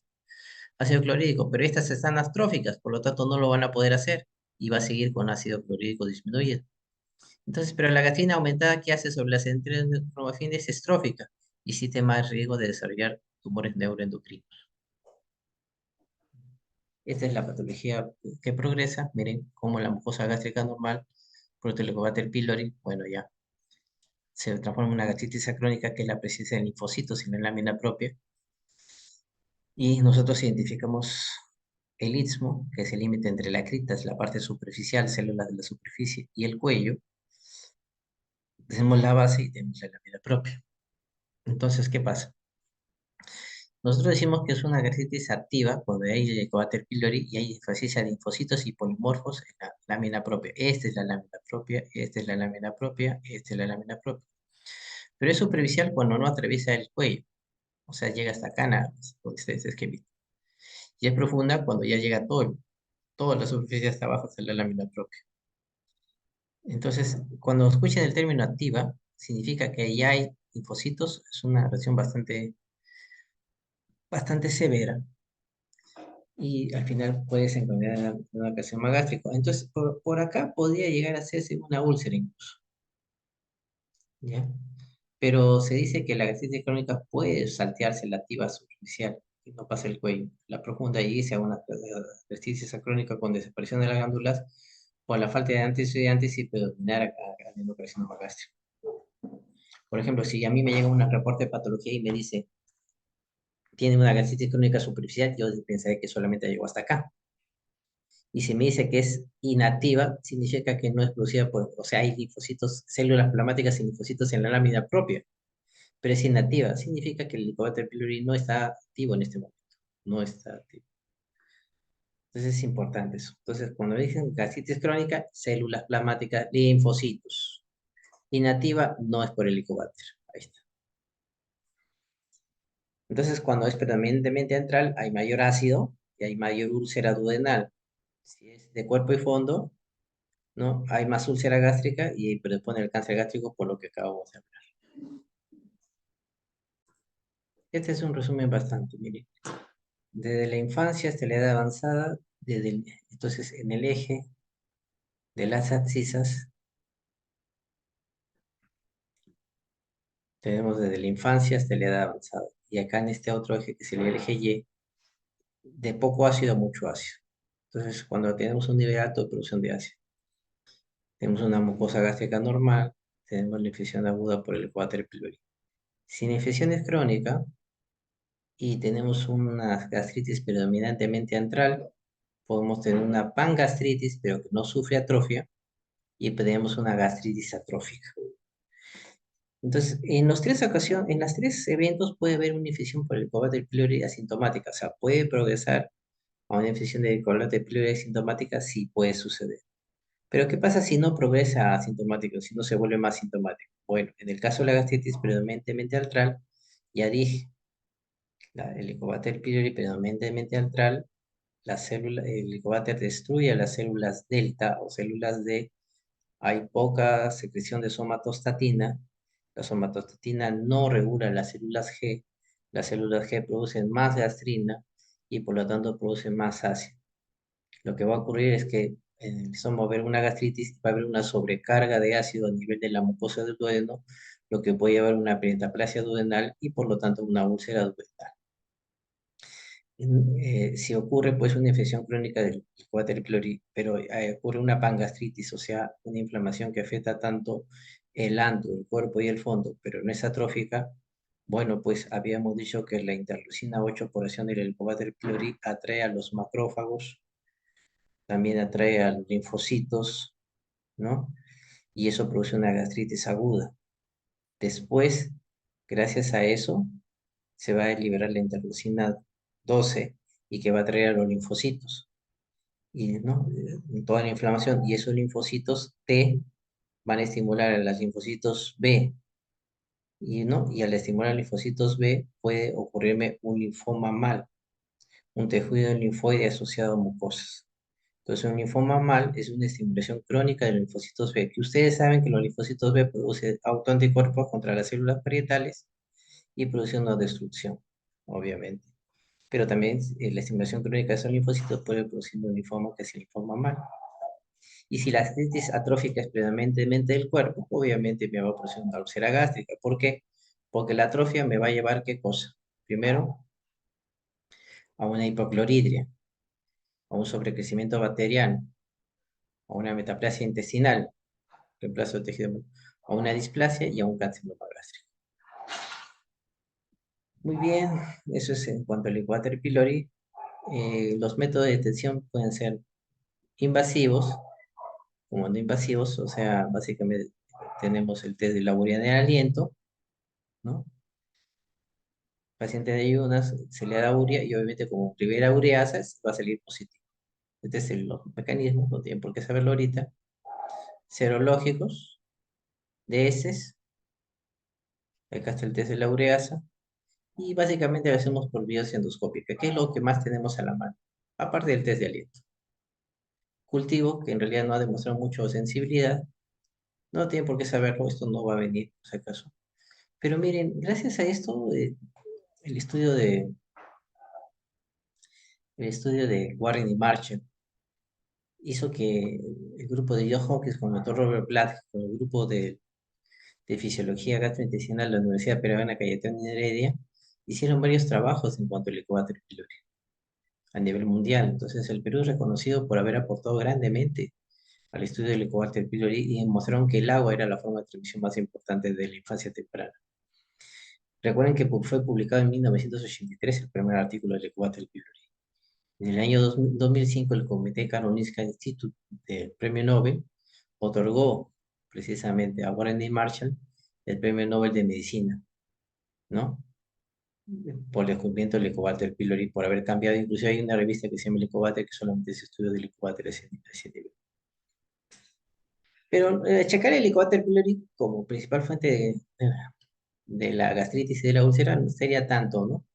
ácido clorhídrico, pero estas están astróficas, por lo tanto no lo van a poder hacer y va a seguir con ácido clorhídrico disminuido. Entonces, pero la gastrina aumentada que hace sobre las entrañas es estrófica y existe más riesgo de desarrollar tumores neuroendocrinos. Esta es la patología que progresa. Miren cómo la mucosa gástrica normal, por el Helicobacter pylori, bueno, ya se transforma en una gastritis crónica que es la presencia de linfocitos en la lámina propia. Y nosotros identificamos el istmo, que es el límite entre la cripta, es la parte superficial, células de la superficie, y el cuello. Tenemos la base y tenemos la lámina propia. Entonces, ¿qué pasa? Nosotros decimos que es una gastritis activa cuando hay Helicobacter pylori y hay disfasia de linfocitos y polimorfos en la lámina propia. Esta es la lámina propia, esta es la lámina propia, esta es la lámina propia. Pero es superficial cuando no atraviesa el cuello, o sea, llega hasta acá nada más, donde está ese esquemita. Y es profunda cuando ya llega toda la superficie hasta abajo, hasta la lámina propia. Entonces, cuando escuchen el término activa, significa que ya hay linfocitos, es una reacción bastante severa y al final puede desencadenar en una carcinoma gástrico. Entonces, por acá podría llegar a hacerse una úlcera incluso, ¿ya? Pero se dice que la gastritis crónica puede saltearse la activa superficial, que no pasa el cuello. La profunda y sea una gastritis crónica con desaparición de las glándulas por la falta de antioxidantes y predominar a adenocarcinoma gástrico. Por ejemplo, si a mí me llega un reporte de patología y me dice, tiene una gastritis crónica superficial, yo pensaré que solamente llegó hasta acá. Y si me dice que es inactiva, significa que no es producida por, o sea, hay linfocitos, células plasmáticas y linfocitos en la lámina propia, pero es inactiva. Significa que el Helicobacter pylori no está activo en este momento, no está activo. Entonces es importante eso. Entonces, cuando dicen gastritis crónica, células plasmáticas, linfocitos. Inactiva no es por el Helicobacter. Ahí está. Entonces, cuando es predominantemente antral, hay mayor ácido y hay mayor úlcera duodenal. Si es de cuerpo y fondo, ¿no? Hay más úlcera gástrica y predepone el cáncer gástrico por lo que acabamos de hablar. Este es un resumen bastante, mire. Desde la infancia hasta la edad avanzada, entonces en el eje de las abscisas, tenemos desde la infancia hasta la edad avanzada. Y acá en este otro eje, que es el eje Y, de poco ácido a mucho ácido. Entonces, cuando tenemos un nivel alto de producción de ácido, tenemos una mucosa gástrica normal, tenemos la infección aguda por el Helicobacter pylori. Si la infección es crónica y tenemos una gastritis predominantemente antral, podemos tener una pangastritis, pero que no sufre atrofia, y tenemos una gastritis atrófica. Entonces, en las tres eventos puede haber una infección por el Helicobacter pylori asintomática, o sea, puede progresar a una infección de Helicobacter pylori asintomática, sí puede suceder. Pero, ¿qué pasa si no progresa a asintomático, si no se vuelve más sintomático? Bueno, en el caso de la gastritis predominantemente antral, ya dije, el Helicobacter pylori predominantemente antral, el Helicobacter destruye a las células delta o células D, hay poca secreción de somatostatina, la somatostatina no regula las células G producen más gastrina y por lo tanto producen más ácido. Lo que va a ocurrir es que en el estómago va a haber una gastritis, va a haber una sobrecarga de ácido a nivel de la mucosa del duodeno, lo que puede llevar a una peritplasia duodenal y por lo tanto una úlcera duodenal. Si ocurre pues una infección crónica del Helicobacter pylori, pero ocurre una pangastritis, o sea, una inflamación que afecta tanto el ando, el cuerpo y el fondo, pero no es atrófica, bueno, pues habíamos dicho que la interleucina 8 por acción del Helicobacter pylori atrae a los macrófagos, también atrae a los linfocitos, ¿no? Y eso produce una gastritis aguda. Después, gracias a eso, se va a liberar la interleucina 12 y que va a atraer a los linfocitos. Y, ¿no? Toda la inflamación. Y esos linfocitos T van a estimular a los linfocitos B. Y, ¿no? Y al estimular a los linfocitos B puede ocurrirme un linfoma mal. un tejido linfoide asociado a mucosas. Entonces, un linfoma mal es una estimulación crónica de los linfocitos B, que ustedes saben que los linfocitos B producen autoanticuerpos contra las células parietales y producen una destrucción, obviamente. Pero también la estimulación crónica de esos linfocitos puede producir un linfoma que es el linfoma mal. Y si la artritis atrófica es predominantemente del cuerpo, obviamente me va a producir una úlcera gástrica. ¿Por qué? Porque la atrofia me va a llevar, ¿qué cosa? Primero, a una hipocloridria, a un sobrecrecimiento bacteriano, a una metaplasia intestinal, reemplazo de tejido, a una displasia y a un carcinoma gástrico. Muy bien, eso es en cuanto al Helicobacter pylori. Los métodos de detección pueden ser invasivos, como no invasivos, o sea, básicamente tenemos el test de la urea en el aliento, ¿no? Paciente de ayunas, se le da urea y obviamente como primera ureasa va a salir positivo. Este es los mecanismos, no tienen por qué saberlo ahorita. Serológicos, de heces, acá está el test de la ureasa, y básicamente lo hacemos por biopsia endoscópica, que es lo que más tenemos a la mano, aparte del test de aliento. Cultivo, que en realidad no ha demostrado mucho sensibilidad, no tiene por qué saberlo, esto no va a venir, por si acaso. Pero miren, gracias a esto, el estudio de, el estudio de Warren y Marshall hizo que el grupo de John Hopkins con el doctor Robert Blatt, con el grupo de Fisiología Gastrointestinal de la Universidad Peruana Cayetano Heredia, hicieron varios trabajos en cuanto al Helicobacter pylori a nivel mundial. Entonces, el Perú es reconocido por haber aportado grandemente al estudio del Helicobacter pylori y demostraron que el agua era la forma de transmisión más importante de la infancia temprana. Recuerden que fue publicado en 1983 el primer artículo del Helicobacter pylori. En el año 2005, el Comité Karolinska Institute del Premio Nobel otorgó precisamente a Warren D. Marshall el Premio Nobel de Medicina, ¿no? Por el descubrimiento del Helicobacter pylori, por haber cambiado. Inclusive hay una revista que se llama Helicobacter que solamente se estudia del Helicobacter a ese nivel. Pero checar el Helicobacter pylori como principal fuente de la gastritis y de la úlcera no sería tanto, ¿no?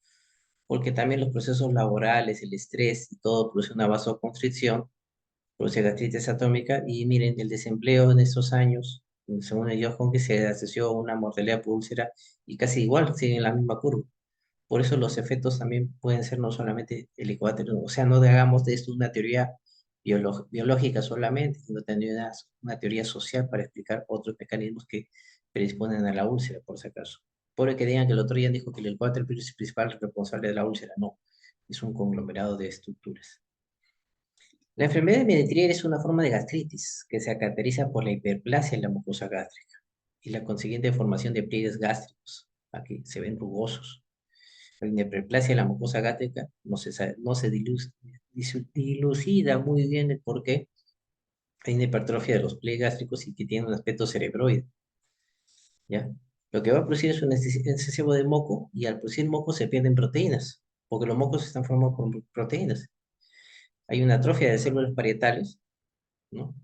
Porque también los procesos laborales, el estrés y todo produce una vasoconstricción, produce gastritis atómica y miren, el desempleo en estos años, según ellos, con que se asoció a una mortalidad por úlcera y casi igual, siguen la misma curva. Por eso los efectos también pueden ser no solamente helicobacterianos, o sea, no hagamos de esto una teoría biológica solamente, sino también una teoría social para explicar otros mecanismos que predisponen a la úlcera, por si acaso. Por el que digan que el otro día dijo que el helicobacter pylori es el principal responsable de la úlcera, no, es un conglomerado de estructuras. La enfermedad de Mentrier es una forma de gastritis que se caracteriza por la hiperplasia en la mucosa gástrica y la consiguiente formación de pliegues gástricos. Aquí se ven rugosos. La hiperplasia en la mucosa gástrica no se dilucida muy bien el por qué hay una hipertrofia de los pliegues gástricos y que tiene un aspecto cerebroide, ¿ya? Lo que va a producir es un excesivo de moco y al producir moco se pierden proteínas, porque los mocos están formados por proteínas. Hay una atrofia de células parietales, ¿no?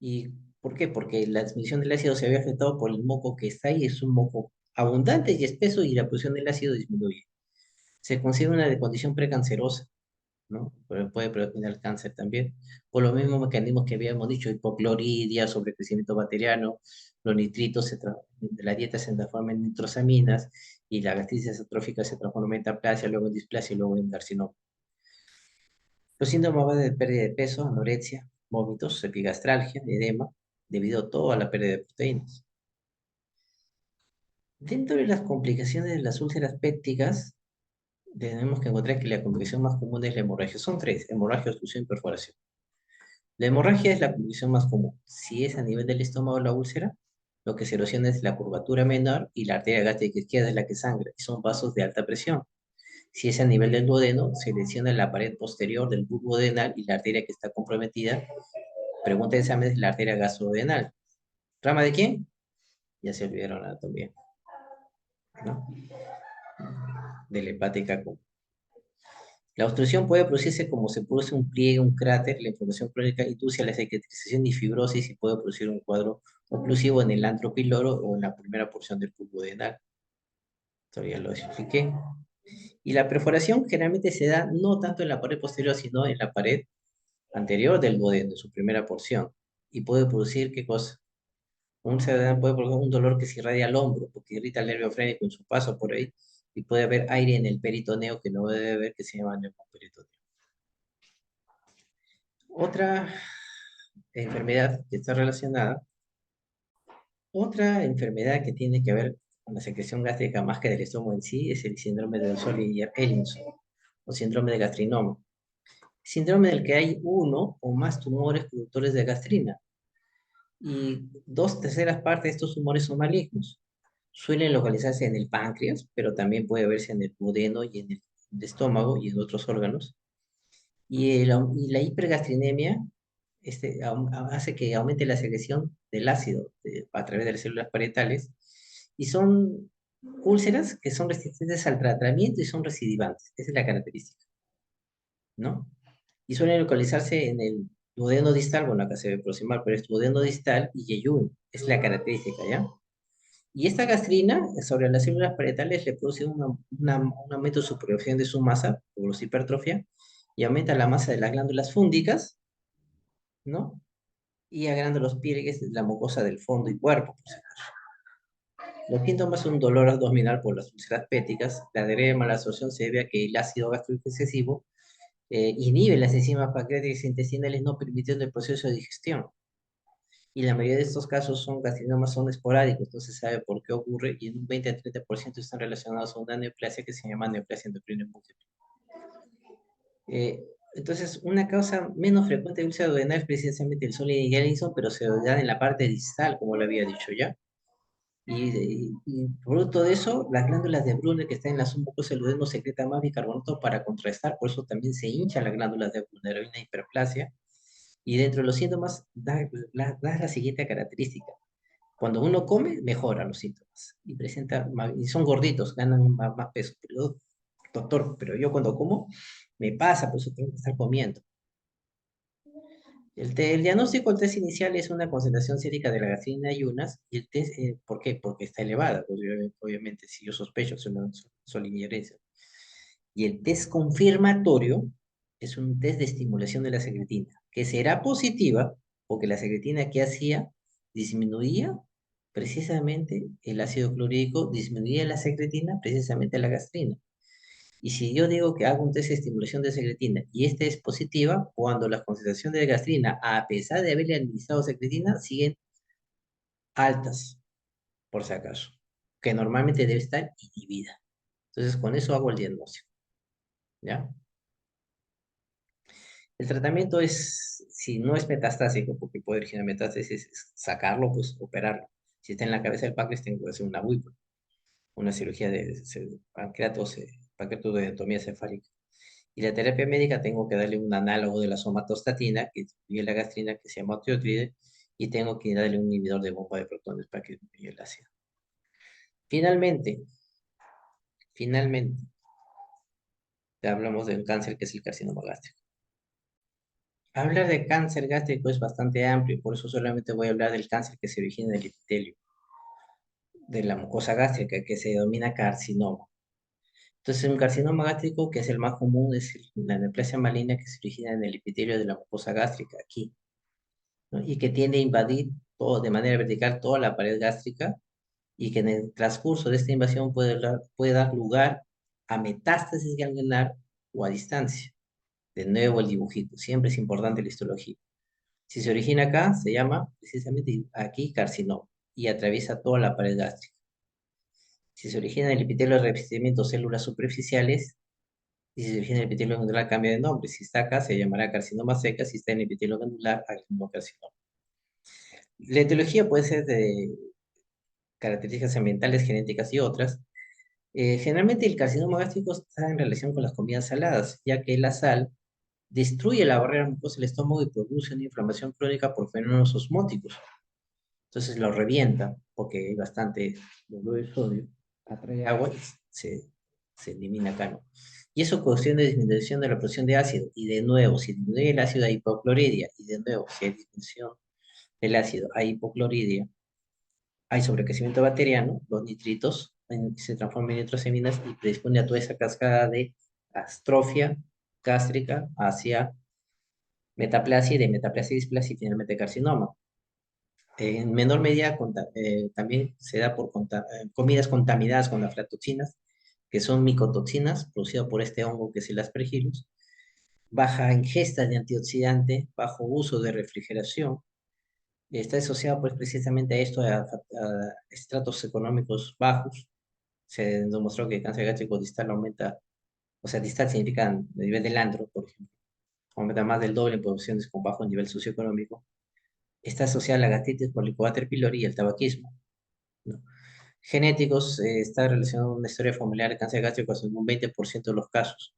¿Y por qué? Porque la transmisión del ácido se había afectado por el moco que está ahí, es un moco abundante y espeso y la producción del ácido disminuye. Se consigue una condición precancerosa, ¿no? Pero puede predominar cáncer también. Por los mismos mecanismos que habíamos dicho, hipocloridia, sobrecrecimiento bacteriano, los nitritos de la dieta se transforman en nitrosaminas y la gastritis atrófica se transforma en metaplasia, luego en displasia y luego en carcinoma. Los síntomas van de pérdida de peso, anorexia, vómitos, epigastralgia, edema, debido a todo a la pérdida de proteínas. Dentro de las complicaciones de las úlceras pépticas, tenemos que encontrar que la complicación más común es la hemorragia. Son tres: hemorragia, obstrucción y perforación. La hemorragia es la complicación más común. Si es a nivel del estómago la úlcera, lo que se erosiona es la curvatura menor y la arteria gástrica izquierda es la que sangra, y son vasos de alta presión. Si es a nivel del duodeno, se lesiona la pared posterior del bulbo duodenal y la arteria que está comprometida. Pregunta de examen es la arteria gastrodenal. ¿Rama de quién? Ya se olvidaron anatomía, ¿no? De la hepática común. La obstrucción puede producirse como se produce un pliegue, un cráter, la inflamación crónica induce a la cicatrización y fibrosis y puede producir un cuadro oclusivo en el antro piloro o en la primera porción del bulbo denal. Todavía lo expliqué. Y la perforación generalmente se da no tanto en la pared posterior, sino en la pared anterior del duodeno, en su primera porción. Y puede producir, ¿qué cosa? Un sedadán puede provocar un dolor que se irradia al hombro, porque irrita el nervio frénico en su paso por ahí, y puede haber aire en el peritoneo que no debe haber, que se llama neumoperitoneo. Otra enfermedad que está relacionada, otra enfermedad que tiene que ver con la secreción gástrica más que del estómago en sí, es el síndrome de Solinger-Ellison, o síndrome de gastrinoma. Síndrome del que hay uno o más tumores productores de gastrina, y dos terceras partes de estos tumores son malignos. Suelen localizarse en el páncreas, pero también puede verse en el duodeno y en el estómago y en otros órganos. Y la hipergastrinemia hace que aumente la secreción del ácido a través de las células parietales, y son úlceras que son resistentes al tratamiento y son recidivantes. Esa es la característica, ¿no? Y suelen localizarse en el duodeno distal, bueno, acá se ve proximal, pero es duodeno distal y yeyún, es la característica, ¿ya? Y esta gastrina sobre las células parietales le produce un aumento de su producción de su masa, por su hipertrofia, y aumenta la masa de las glándulas fúngicas, ¿no? Y agranda los pliegues de la mucosa del fondo y cuerpo, por si acaso. Los síntomas son dolor abdominal por las úlceras pépticas. La diarrea de mala absorción se debe a que el ácido gástrico excesivo inhibe las enzimas pancreáticas e intestinales, no permitiendo el proceso de digestión. Y la mayoría de estos casos son carcinomas, son esporádicos, no se sabe por qué ocurre, y en un 20 a 30% están relacionados a una neoplasia que se llama neoplasia endocrina múltiple. Eh, entonces, una causa menos frecuente de úlcera duodenal es precisamente el Solinger-Ellison, pero se da en la parte distal, como lo había dicho ya. Y producto de eso, las glándulas de Brunner que están en la submucosa del duodeno secretan más bicarbonato para contrarrestar, por eso también se hinchan las glándulas de Brunner, hay una hiperplasia. Y dentro de los síntomas da la siguiente característica. Cuando uno come, mejora los síntomas y y son gorditos, ganan más peso. Pero, doctor, pero yo cuando como, me pasa, por eso tengo que estar comiendo. El diagnóstico, el test inicial es una concentración sérica de la gastrina y ayunas, y el test, ¿por qué? Porque está elevada, pues, obviamente, si yo sospecho, es una solinerencia. Y el test confirmatorio es un test de estimulación de la secretina, que será positiva porque la secretina que hacía disminuía precisamente el ácido clorhídrico, disminuía la secretina, precisamente la gastrina. Y si yo digo que hago un test de estimulación de secretina y esta es positiva, cuando la concentración de gastrina, a pesar de haberle administrado secretina, siguen altas, por si acaso, que normalmente debe estar inhibida. Entonces, con eso hago el diagnóstico, ¿ya? El tratamiento es, si no es metastásico, porque puede originar metástasis, es sacarlo, pues operarlo. Si está en la cabeza del páncreas, tengo que hacer una UIPO, una cirugía de pancreatotomía cefálica. Y la terapia médica tengo que darle un análogo de la somatostatina, que es la gastrina, que se llama otriotride, y tengo que darle un inhibidor de bomba de protones para que disminuya el ácido. Finalmente, finalmente, hablamos del cáncer, que es el carcinoma gástrico. Hablar de cáncer gástrico es bastante amplio, por eso solamente voy a hablar del cáncer que se origina en el epitelio de la mucosa gástrica, que se denomina carcinoma. Entonces, un carcinoma gástrico, que es el más común, es la neoplasia maligna que se origina en el epitelio de la mucosa gástrica, aquí, ¿no? Y que tiende a invadir todo, de manera vertical toda la pared gástrica, y que en el transcurso de esta invasión puede dar lugar a metástasis ganglionar o a distancia. De nuevo el dibujito, siempre es importante la histología. Si se origina acá, se llama precisamente aquí carcinoma y atraviesa toda la pared gástrica. Si se origina en el epitelio de revestimiento células superficiales, y si se origina en el epitelio glandular, cambia de nombre. Si está acá, se llamará carcinoma seca. Si está en el epitelio glandular, adenocarcinoma. La etiología puede ser de características ambientales, genéticas y otras. Generalmente el carcinoma gástrico está en relación con las comidas saladas, ya que la sal destruye la barrera mucosa del estómago y produce una inflamación crónica por fenómenos osmóticos. Entonces lo revienta, porque hay bastante cloruro de sodio, atrae agua y se elimina acá, ¿no? Y eso cuestión de disminución de la producción de ácido. Y de nuevo, si disminuye el ácido hay hipocloridia. Y de nuevo, si hay disminución del ácido hay hipocloridia, hay sobrecrecimiento bacteriano, los nitritos se transforma en nitrosaminas y predispone a toda esa cascada de astrofia gástrica hacia metaplasia y de metaplasia a displasia y finalmente carcinoma. En menor medida también se da por comidas contaminadas con aflatoxinas, que son micotoxinas producidas por este hongo que es el Aspergillus, baja ingesta de antioxidante, bajo uso de refrigeración. Está asociado pues precisamente a esto, a estratos económicos bajos. Se demostró que el cáncer gástrico distal aumenta, o sea, distal significa a nivel del antro, por ejemplo, aumenta más del doble en poblaciones con bajo nivel socioeconómico. Está asociada a la gastritis por Helicobacter pylori y el tabaquismo, ¿no? Genéticos, está relacionado a una historia familiar de cáncer gástrico en un 20% de los casos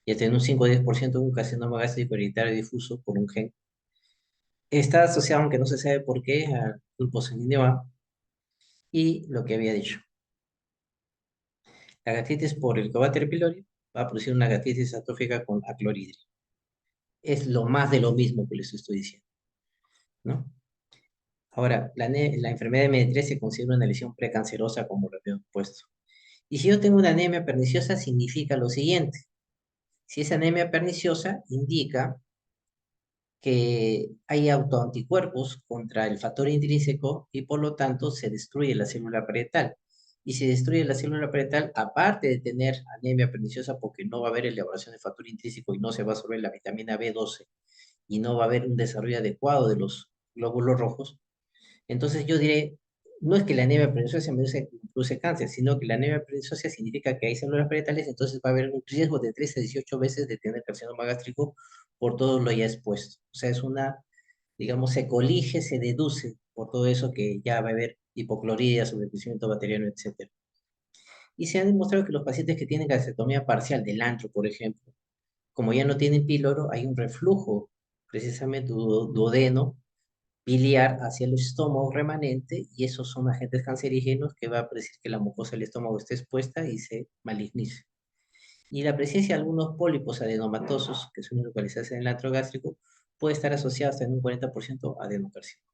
y hasta en un 5 o 10% un carcinoma gástrico hereditario difuso por un gen. Está asociado, aunque no se sabe por qué, al grupo sanguíneo A y lo que había dicho. La gastritis por el Helicobacter pylori va a producir una gastritis atrófica con acloridria. Es lo más de lo mismo que les estoy diciendo, ¿no? Ahora, la enfermedad de M3 se considera una lesión precancerosa, como lo habíamos puesto. Y si yo tengo una anemia perniciosa, significa lo siguiente. Si es anemia perniciosa, indica que hay autoanticuerpos contra el factor intrínseco y por lo tanto se destruye la célula parietal. Y si destruye la célula parietal, aparte de tener anemia perniciosa, porque no va a haber elaboración de factor intrínseco y no se va a absorber la vitamina B12 y no va a haber un desarrollo adecuado de los glóbulos rojos, entonces yo diré, no es que la anemia perniciosa me produce cáncer, sino que la anemia perniciosa significa que hay células parietales, entonces va a haber un riesgo de 3 a 18 veces de tener carcinoma gástrico por todo lo ya expuesto. O sea, es una, digamos, se colige, se deduce por todo eso que ya va a haber hipocloridria, sobrecrecimiento bacteriano, etcétera. Y se ha demostrado que los pacientes que tienen calcitonomía parcial del antro, por ejemplo, como ya no tienen píloro, hay un reflujo precisamente duodeno biliar hacia el estómago remanente y esos son agentes cancerígenos que va a predecir que la mucosa del estómago esté expuesta y se malignice. Y la presencia de algunos pólipos adenomatosos que son localizados en el antro gástrico puede estar asociada hasta en un 40% a adenocarcinoma.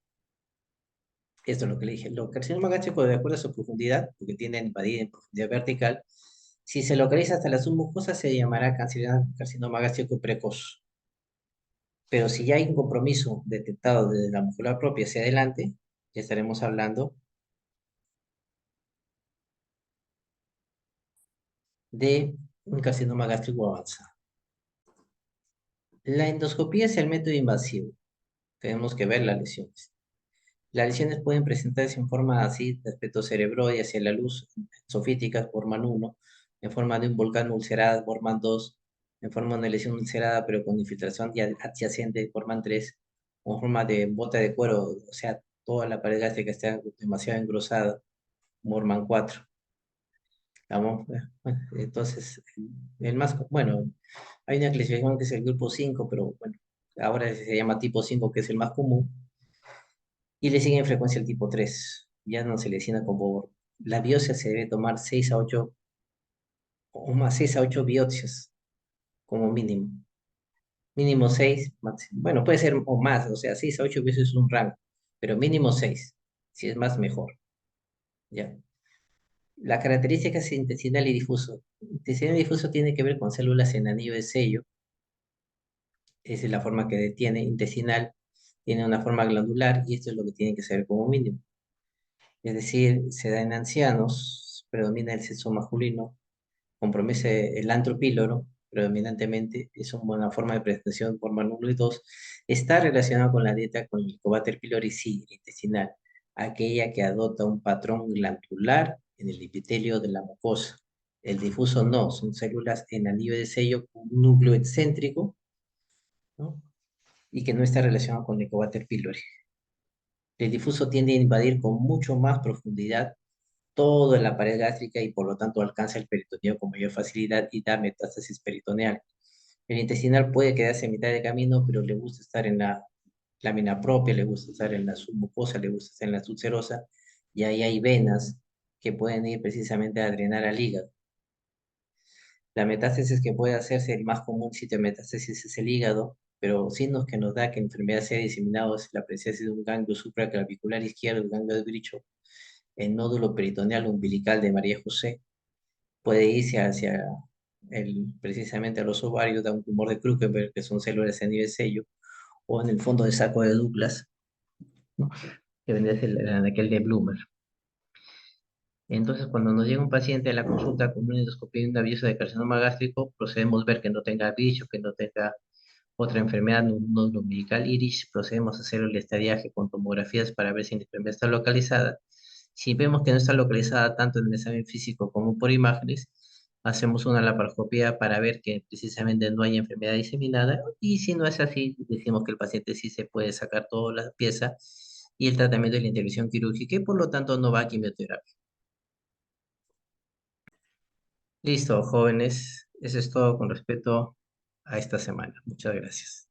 Esto es lo que le dije. Los carcinoma gástrico, de acuerdo a su profundidad, porque tienden a invadir en profundidad vertical, si se localiza hasta la submucosa se llamará carcinoma gástrico precoz. Pero si ya hay un compromiso detectado desde la muscular propia hacia adelante, ya estaremos hablando de un carcinoma gástrico avanzado. La endoscopía es el método invasivo. Tenemos que ver las lesiones. Las lesiones pueden presentarse en forma así, de aspecto cerebroide hacia la luz, sofíticas, Borman 1, en forma de un volcán ulcerado, Borman 2, en forma de una lesión ulcerada, pero con infiltración adyacente, Borman 3, o en forma de bota de cuero, o sea, toda la pared gástrica está demasiado engrosada, Borman 4. Vamos, entonces, el más, bueno, hay una clasificación que es el grupo 5 pero bueno, ahora se llama tipo 5 que es el más común, y le sigue en frecuencia el tipo 3 ya no se lesiona con Bobor. La biopsia se debe tomar 6 a 8 o más 6 a 8 biopsias como mínimo. Mínimo 6 máximo. Bueno, puede ser o más, o sea, 6 a 8 biopsias es un rango, pero mínimo 6 si es más, mejor. ¿Ya? La característica es intestinal y difuso. Intestinal y difuso tiene que ver con células en anillo de sello. Esa es la forma que tiene. Intestinal tiene una forma glandular y esto es lo que tiene que ser como mínimo. Es decir, se da en ancianos, predomina el sexo masculino, compromete el antro píloro, predominantemente, es una buena forma de presentación por número 2, está relacionado con la dieta con el Helicobacter pylori, sí, intestinal, aquella que adopta un patrón glandular en el epitelio de la mucosa. El difuso no, son células en anillo de sello con un núcleo excéntrico, ¿no? Y que no está relacionado con el Helicobacter pylori. El difuso tiende a invadir con mucho más profundidad toda la pared gástrica y por lo tanto alcanza el peritoneo con mayor facilidad y da metástasis peritoneal. El intestinal puede quedarse a mitad de camino, pero le gusta estar en la lámina propia, le gusta estar en la submucosa, le gusta estar en la subserosa, y ahí hay venas que pueden ir precisamente a drenar al hígado. La metástasis que puede hacerse, el más común sitio de metástasis es el hígado, pero signos que nos da que la enfermedad se ha diseminado es la presencia de un ganglio supraclavicular izquierdo, el ganglio de Bricho, el nódulo peritoneal umbilical de María José, puede irse hacia precisamente a los ovarios, da un tumor de Krukenberg, que son células a nivel sello, o en el fondo del saco de Douglas, ¿no? Que vendría a ser aquel de Bloomer. Entonces, cuando nos llega un paciente a la consulta con una endoscopia y un aviso de carcinoma gástrico, procedemos a ver que no tenga bicho, que no tenga otra enfermedad, un nódulo umbilical iris, procedemos a hacer el estadiaje con tomografías para ver si la enfermedad está localizada. Si vemos que no está localizada tanto en el examen físico como por imágenes, hacemos una laparoscopía para ver que precisamente no hay enfermedad diseminada, y si no es así, decimos que el paciente sí se puede sacar toda la pieza y el tratamiento de la intervención quirúrgica, y por lo tanto no va a quimioterapia. Listo, jóvenes, eso es todo con respecto a esta semana. Muchas gracias.